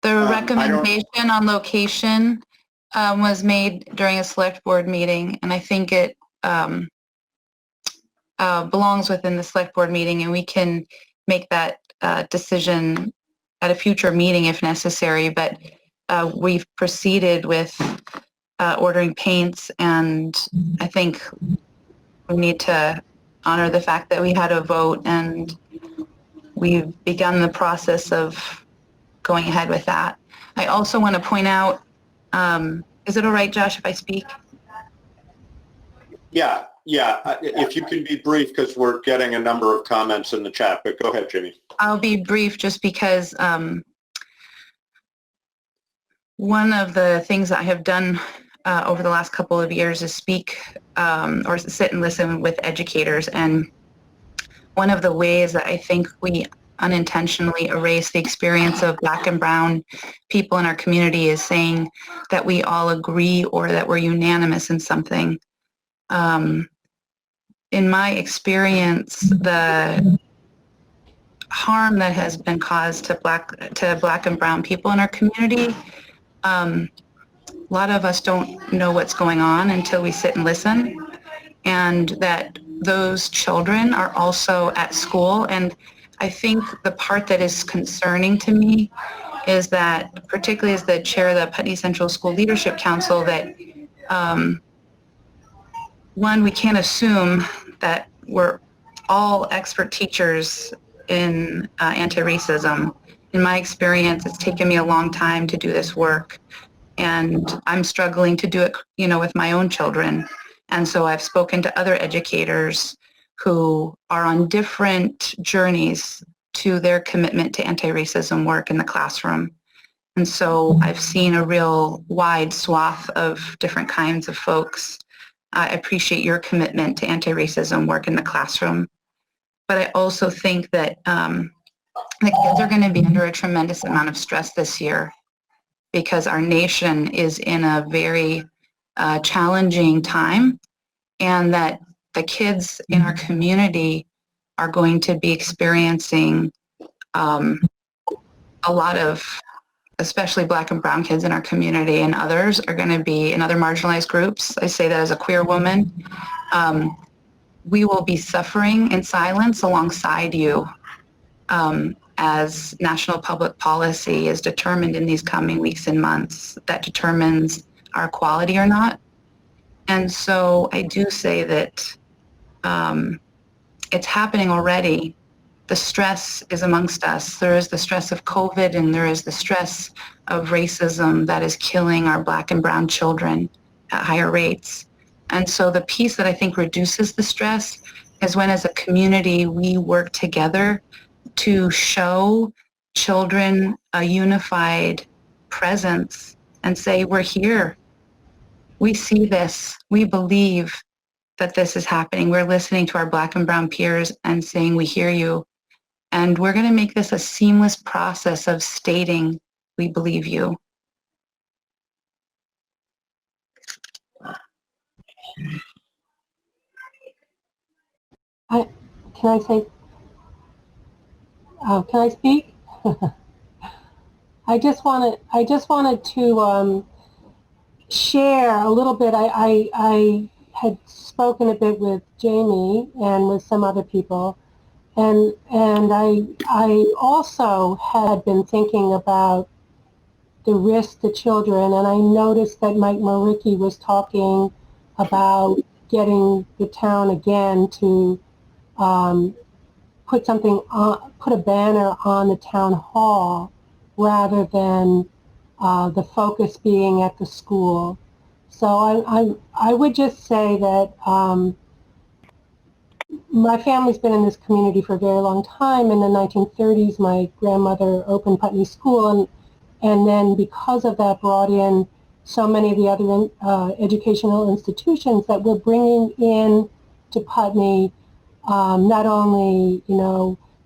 The recommendation on location was made during a select board meeting, and I think it belongs within the select board meeting, and we can make that decision at a future meeting if necessary, but we've proceeded with ordering paints, and I think we need to honor the fact that we had a vote and we've begun the process of going ahead with that. I also want to point out, is it all right, Josh, if I speak? Yeah. If you can be brief, because we're getting a number of comments in the chat, but go ahead, Jamie. I'll be brief just because one of the things that I have done over the last couple of years is speak or sit and listen with educators. And one of the ways that I think we unintentionally erase the experience of Black and Brown people in our community is saying that we all agree or that we're unanimous in something. In my experience, the harm that has been caused to Black and Brown people in our community, a lot of us don't know what's going on until we sit and listen, and that those children are also at school. And I think the part that is concerning to me is that, particularly as the chair of the Putney Central School Leadership Council, that one, we can't assume that we're all expert teachers in anti-racism. In my experience, it's taken me a long time to do this work, and I'm struggling to do it, with my own children. And so I've spoken to other educators who are on different journeys to their commitment to anti-racism work in the classroom. And so I've seen a real wide swath of different kinds of folks. I appreciate your commitment to anti-racism work in the classroom. But I also think that the kids are going to be under a tremendous amount of stress this year because our nation is in a very challenging time, and that the kids in our community are going to be experiencing a lot of, especially Black and Brown kids in our community, and others are going to be in other marginalized groups. I say that as a queer woman. We will be suffering in silence alongside you as national public policy is determined in these coming weeks and months that determines our equality or not. And so I do say that it's happening already, the stress is amongst us. There is the stress of COVID, and there is the stress of racism that is killing our Black and brown children at higher rates. And so the piece that I think reduces the stress is when, as a community, we work together to show children a unified presence and say, we're here. We see this. We believe that this is happening. We're listening to our Black and brown peers and saying, we hear you. And we're going to make this a seamless process of stating, we believe you. Can I say, can I speak? I just wanted to share a little bit. I had spoken a bit with Jamie and with some other people, and I also had been thinking about the risk to children, and I noticed that Mike Maricki was talking about getting the town again to put a banner on the town hall rather than the focus being at the school. So I would just say that my family's been in this community for a very long time. In the 1930s, my grandmother opened Putney School, and then because of that brought in so many of the other educational institutions that were bringing in to Putney not only,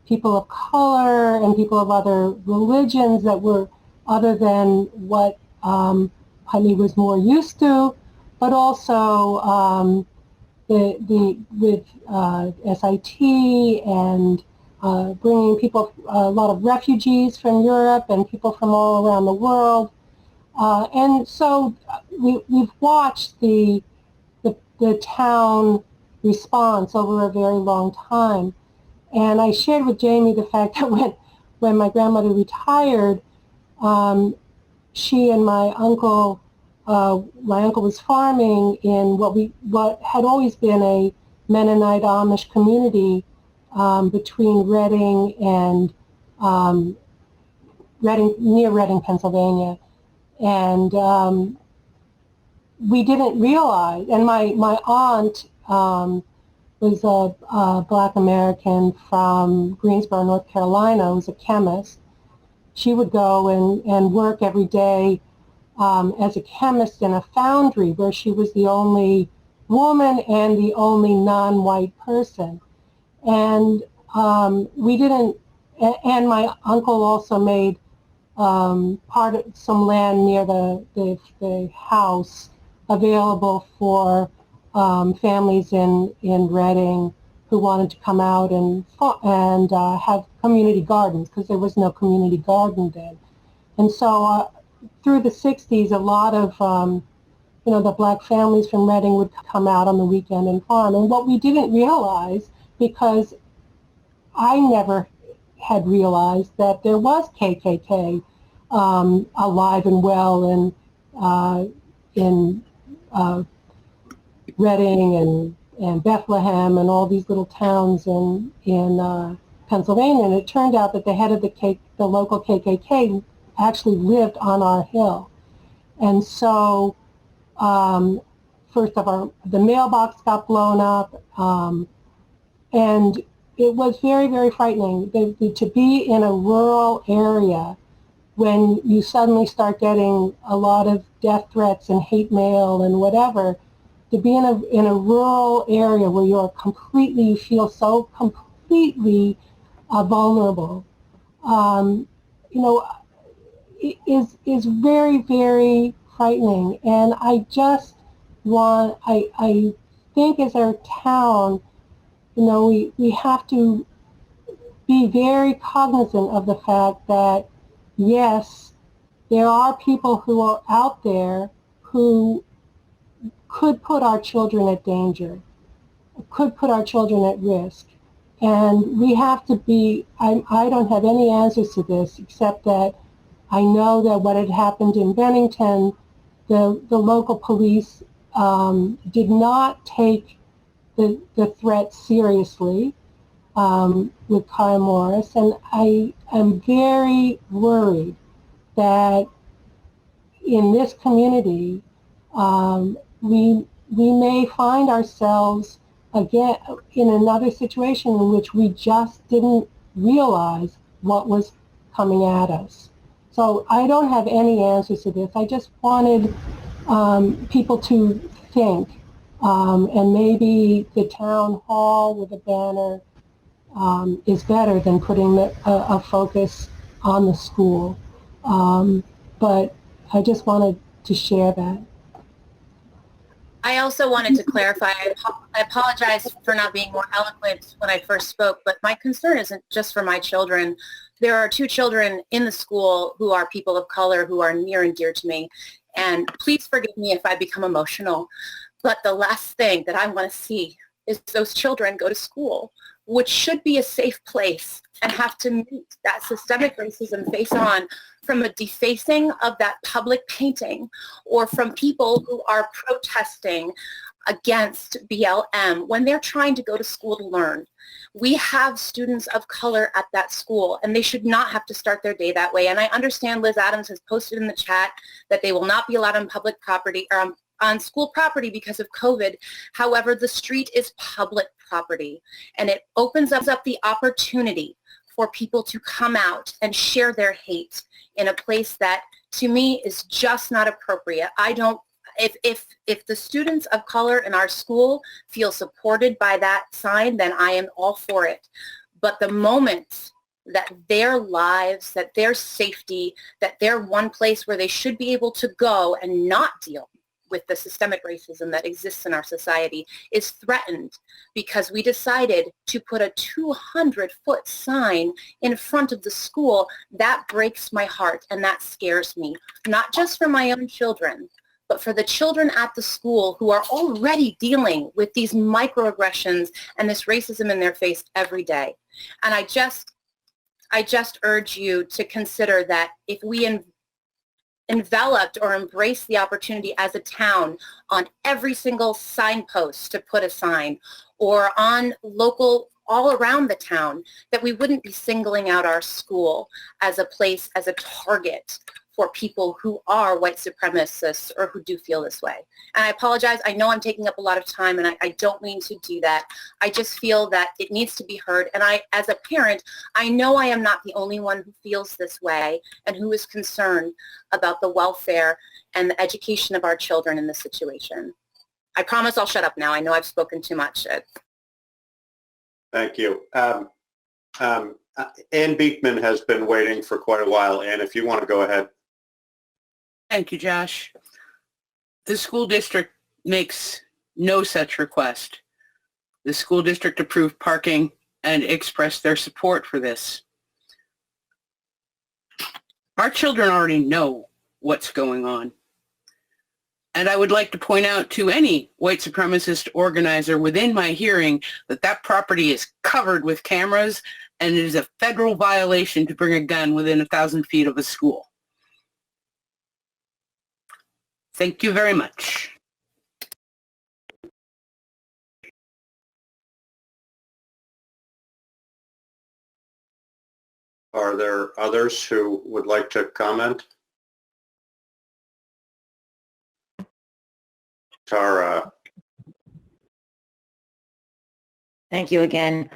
people of color and people of other religions that were other than what Putney was more used to, but also with SIT and bringing people, a lot of refugees from Europe and people from all around the world. And so we've watched the town response over a very long time. And I shared with Jamie the fact that when my grandmother retired, she and my uncle was farming in what had always been a Mennonite Amish community between Reading and near Reading, Pennsylvania. And we didn't realize, and my aunt was a Black American from Greensboro, North Carolina, was a chemist. She would go and work every day as a chemist in a foundry where she was the only woman and the only non-white person. And we didn't, and my uncle also made part of some land near the house available for families in Reading who wanted to come out and have community gardens, because there was no community garden then. And so through the 60s, a lot of the Black families from Reading would come out on the weekend and farm. And what we didn't realize, because I never had realized, that there was KKK alive and well in Reading and Bethlehem and all these little towns in Pennsylvania. And it turned out that the head of the local KKK actually lived on our hill. And so first of all, the mailbox got blown up, and it was very, very frightening to be in a rural area when you suddenly start getting a lot of death threats and hate mail and whatever. To be in a rural area where you feel so completely vulnerable, is very, very frightening. And I just I think as our town, we have to be very cognizant of the fact that, yes, there are people who are out there who could put our children at danger, could put our children at risk. And we have to be, I don't have any answers to this, except that I know that what had happened in Bennington, the local police did not take the threat seriously. with Kyle Morris, and I am very worried that in this community, we may find ourselves again in another situation in which we just didn't realize what was coming at us. So I don't have any answers to this. I just wanted people to think, and maybe the town hall with a banner is better than putting a focus on the school. But I just wanted to share that. I also wanted to clarify, I apologize for not being more eloquent when I first spoke, but my concern isn't just for my children. There are 2 children in the school who are people of color who are near and dear to me. And please forgive me if I become emotional, but the last thing that I want to see is those children go to school, which should be a safe place, and have to meet that systemic racism face on from a defacing of that public painting, or from people who are protesting against BLM when they're trying to go to school to learn. We have students of color at that school, and they should not have to start their day that way. And I understand Liz Adams has posted in the chat that they will not be allowed on public property or on school property because of COVID. However, the street is public property, and it opens up the opportunity for people to come out and share their hate in a place that, to me, is just not appropriate. I don't, if the students of color in our school feel supported by that sign, then I am all for it. But the moment that their lives, that their safety, that they're one place where they should be able to go and not deal with the systemic racism that exists in our society is threatened because we decided to put a 200-foot sign in front of the school, that breaks my heart and that scares me, not just for my own children, but for the children at the school who are already dealing with these microaggressions and this racism in their face every day. And I just urge you to consider that if we enveloped or embraced the opportunity as a town on every single signpost to put a sign, or on local, all around the town, that we wouldn't be singling out our school as a place, as a target for people who are white supremacists or who do feel this way. And I apologize, I know I'm taking up a lot of time, and I don't mean to do that. I just feel that it needs to be heard. And I, as a parent, I know I am not the only one who feels this way and who is concerned about the welfare and the education of our children in this situation. I promise I'll shut up now. I know I've spoken too much. Thank you. Ann Beekman has been waiting for quite a while. Ann, if you want to go ahead. Thank you, Josh. The school district makes no such request. The school district approved parking and expressed their support for this. Our children already know what's going on. And I would like to point out to any white supremacist organizer within my hearing that that property is covered with cameras, and it is a federal violation to bring a gun within 1,000 feet of a school. Thank you very much. Are there others who would like to comment? Tara. Thank you again.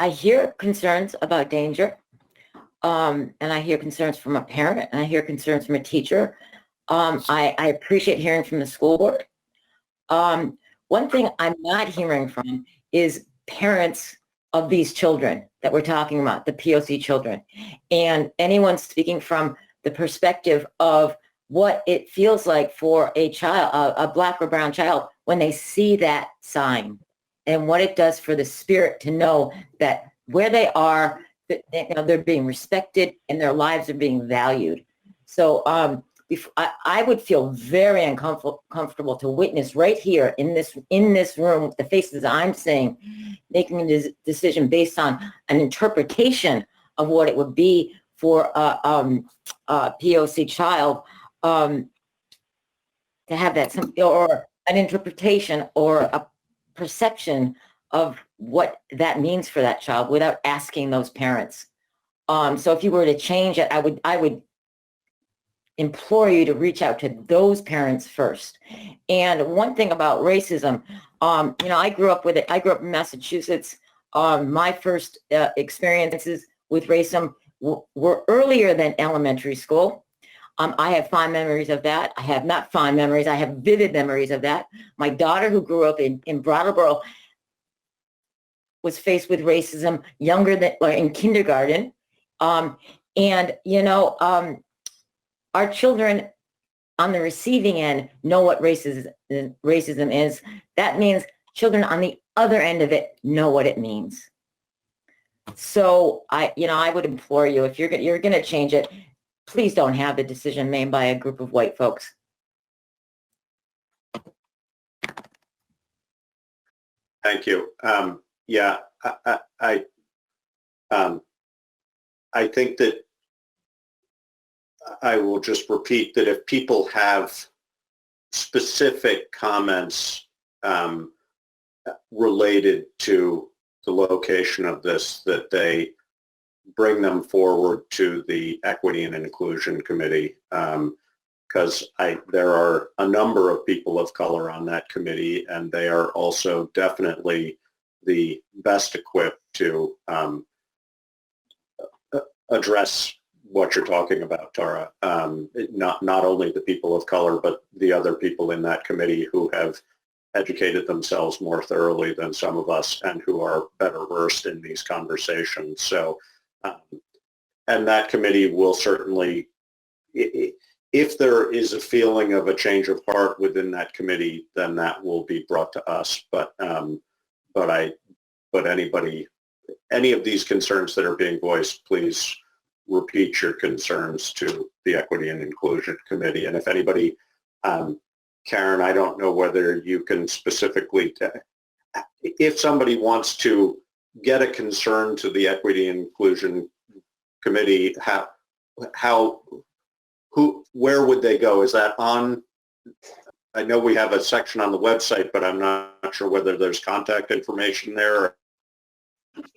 I hear concerns about danger, and I hear concerns from a parent, and I hear concerns from a teacher. I appreciate hearing from the school board. One thing I'm not hearing from is parents of these children that we're talking about, the POC children, and anyone speaking from the perspective of what it feels like for a child, a black or brown child, when they see that sign, and what it does for the spirit to know that where they are, that, you know, they're being respected and their lives are being valued. So I would feel very uncomfortable to witness right here in this room, the faces I'm seeing, making a decision based on an interpretation of what it would be for a POC child. to have that, or an interpretation or a perception of what that means for that child without asking those parents. So if you were to change it, I would implore you to reach out to those parents first. And one thing about racism, I grew up with it. I grew up in Massachusetts. My first experiences with racism were earlier than elementary school. I have fond memories of that. I have not fond memories. I have vivid memories of that. My daughter, who grew up in Brattleboro, was faced with racism younger than, or in kindergarten. Our children on the receiving end know what racism is. That means children on the other end of it know what it means. So I would implore you, if you're going to change it, please don't have the decision made by a group of white folks. Thank you. Yeah, I think that I will just repeat that if people have specific comments related to the location of this, that they bring them forward to the Equity and Inclusion Committee, because there are a number of people of color on that committee, and they are also definitely the best equipped to address what you're talking about, Tara. Not only the people of color, but the other people in that committee who have educated themselves more thoroughly than some of us and who are better versed in these conversations. So, and that committee will certainly, if there is a feeling of a change of heart within that committee, then that will be brought to us. But any of these concerns that are being voiced, please repeat your concerns to the Equity and Inclusion Committee. And if anybody, Karen, I don't know whether you can specifically, if somebody wants to get a concern to the Equity and Inclusion Committee, where would they go? Is that on, I know we have a section on the website, but I'm not sure whether there's contact information there.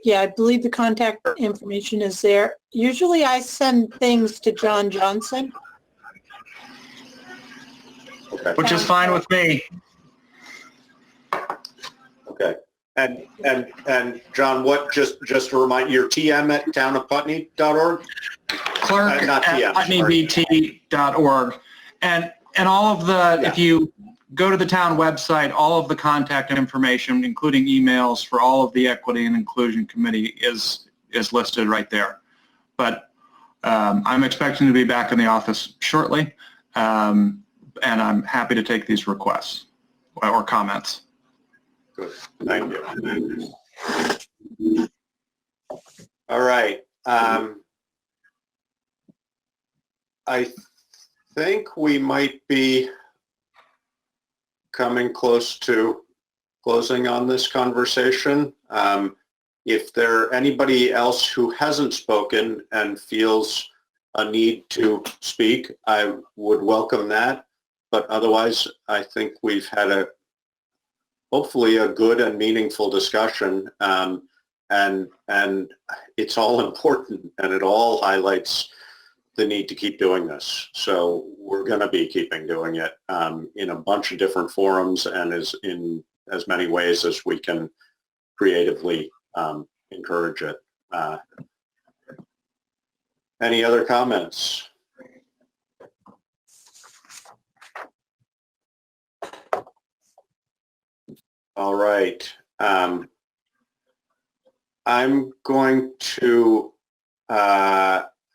Yeah, I believe the contact information is there. Usually I send things to John Johnson. Okay. Which is fine with me. Okay. And John, what, just to remind you, your TM at townofputney.org? Clerk Not TM, at putneybt.org. And all of the, if you go to the town website, all of the contact information, including emails for all of the Equity and Inclusion Committee is listed right there. But I'm expecting to be back in the office shortly, and I'm happy to take these requests or comments. Good. Thank you. All right. I think we might be coming close to closing on this conversation. If there anybody else who hasn't spoken and feels a need to speak, I would welcome that. But otherwise, I think we've had hopefully a good and meaningful discussion, and it's all important, and it all highlights the need to keep doing this. So we're going to be keeping doing it in a bunch of different forums and in as many ways as we can creatively encourage it. Any other comments? All right. I'm going to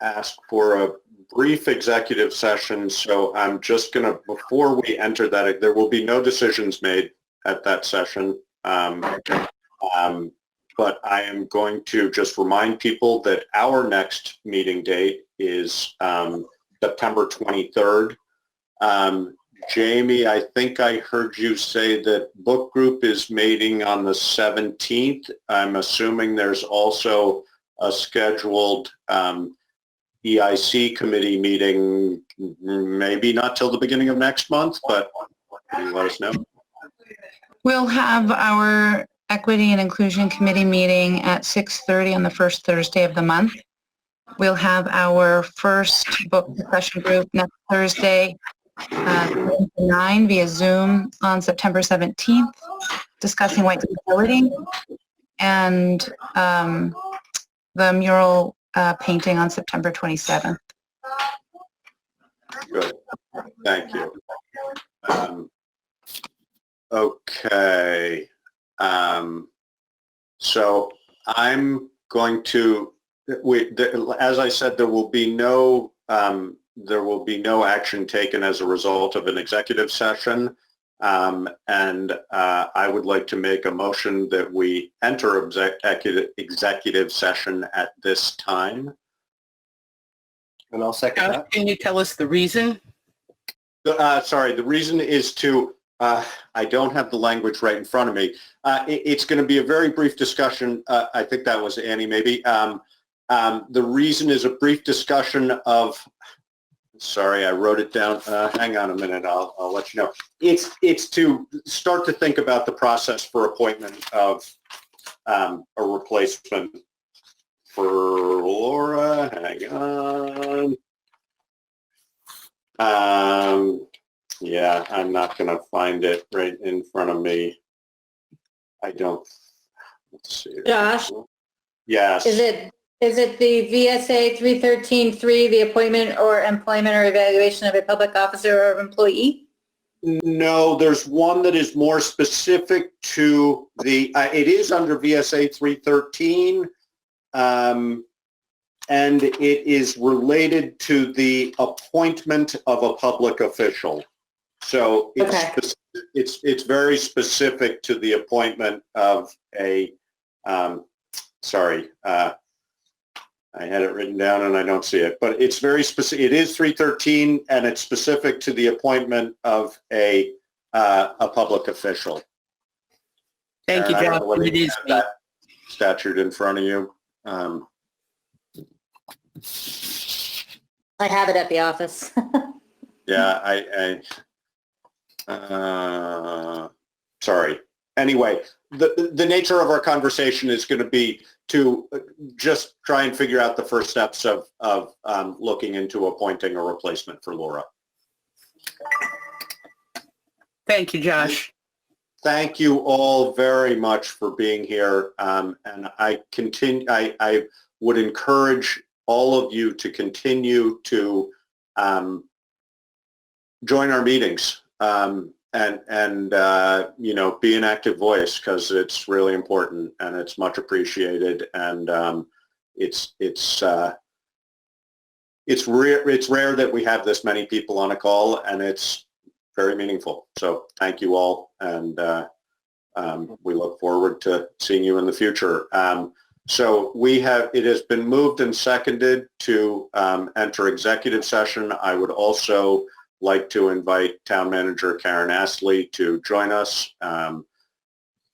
ask for a brief executive session. So I'm just going to, before we enter that, there will be no decisions made at that session. But I am going to just remind people that our next meeting date is September 23rd. Jamie, I think I heard you say that book group is meeting on the 17th. I'm assuming there's also a scheduled EIC committee meeting, maybe not till the beginning of next month, but Can you let us know? We'll have our Equity and Inclusion Committee meeting at 6:30 on the first Thursday of the month. We'll have our first book discussion group next Thursday, 9 via Zoom on September 17th, discussing white stability, and the mural painting on September 27th. Good. Thank you. Okay. So I'm going to, as I said, there will be no action taken as a result of an executive session. And I would like to make a motion that we enter executive session at this time. And I'll second that. Can you tell us the reason? Sorry, the reason is to, I don't have the language right in front of me. It's going to be a very brief discussion. I think that was Annie maybe. The reason is a brief discussion of, sorry, I wrote it down. Hang on a minute, I'll let you know. It's to start to think about the process for appointment of a replacement for Laura. Hang on. Yeah, I'm not going to find it right in front of me. I don't. Let's see. Josh? Yes. Is it the VSA 313-3, the appointment or employment or evaluation of a public officer or employee? No, there's one that is more specific to the, it is under VSA 313, and it is related to the appointment of a public official. So it's very specific to the appointment of a, sorry, I had it written down and I don't see it, but it's very specific. It is 313 and it's specific to the appointment of a public official. Thank you, Josh. It is that statute in front of you. I have it at the office. Yeah, sorry. Anyway, the nature of our conversation is going to be to just try and figure out the first steps of looking into appointing a replacement for Laura. Thank you, Josh. Thank you all very much for being here. And I would encourage all of you to continue to join our meetings. And you know, be an active voice because it's really important and it's much appreciated, and it's rare that we have this many people on a call, and it's very meaningful. So thank you all, and we look forward to seeing you in the future. So it has been moved and seconded to enter executive session. I would also like to invite Town Manager Karen Astley to join us.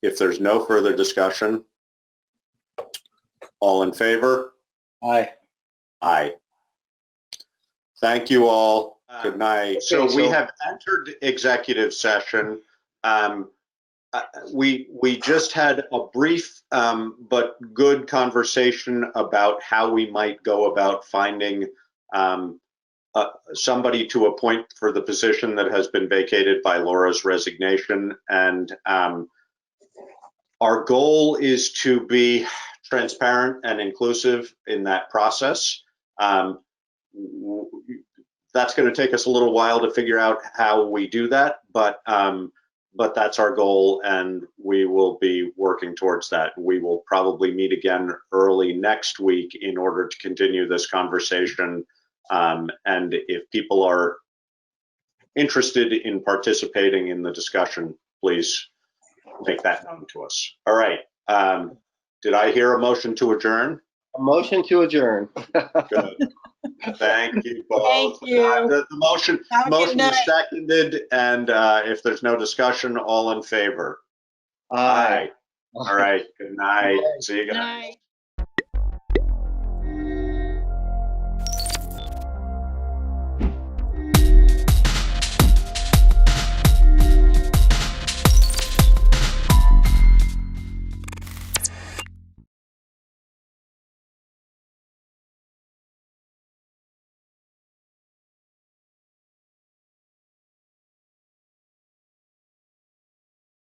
If there's no further discussion, all in favor? Aye. Aye. Thank you all. Good night. So we have entered executive session. We just had a brief but good conversation about how we might go about finding somebody to appoint for the position that has been vacated by Laura's resignation. And our goal is to be transparent and inclusive in that process. That's going to take us a little while to figure out how we do that, but that's our goal, and we will be working towards that. We will probably meet again early next week in order to continue this conversation. And if people are interested in participating in the discussion, please make that known to us. All right. Did I hear a motion to adjourn? A motion to adjourn. Good. Thank you both. Thank you. The motion is seconded, and if there's no discussion, all in favor? Aye. All right. Good night. See you guys.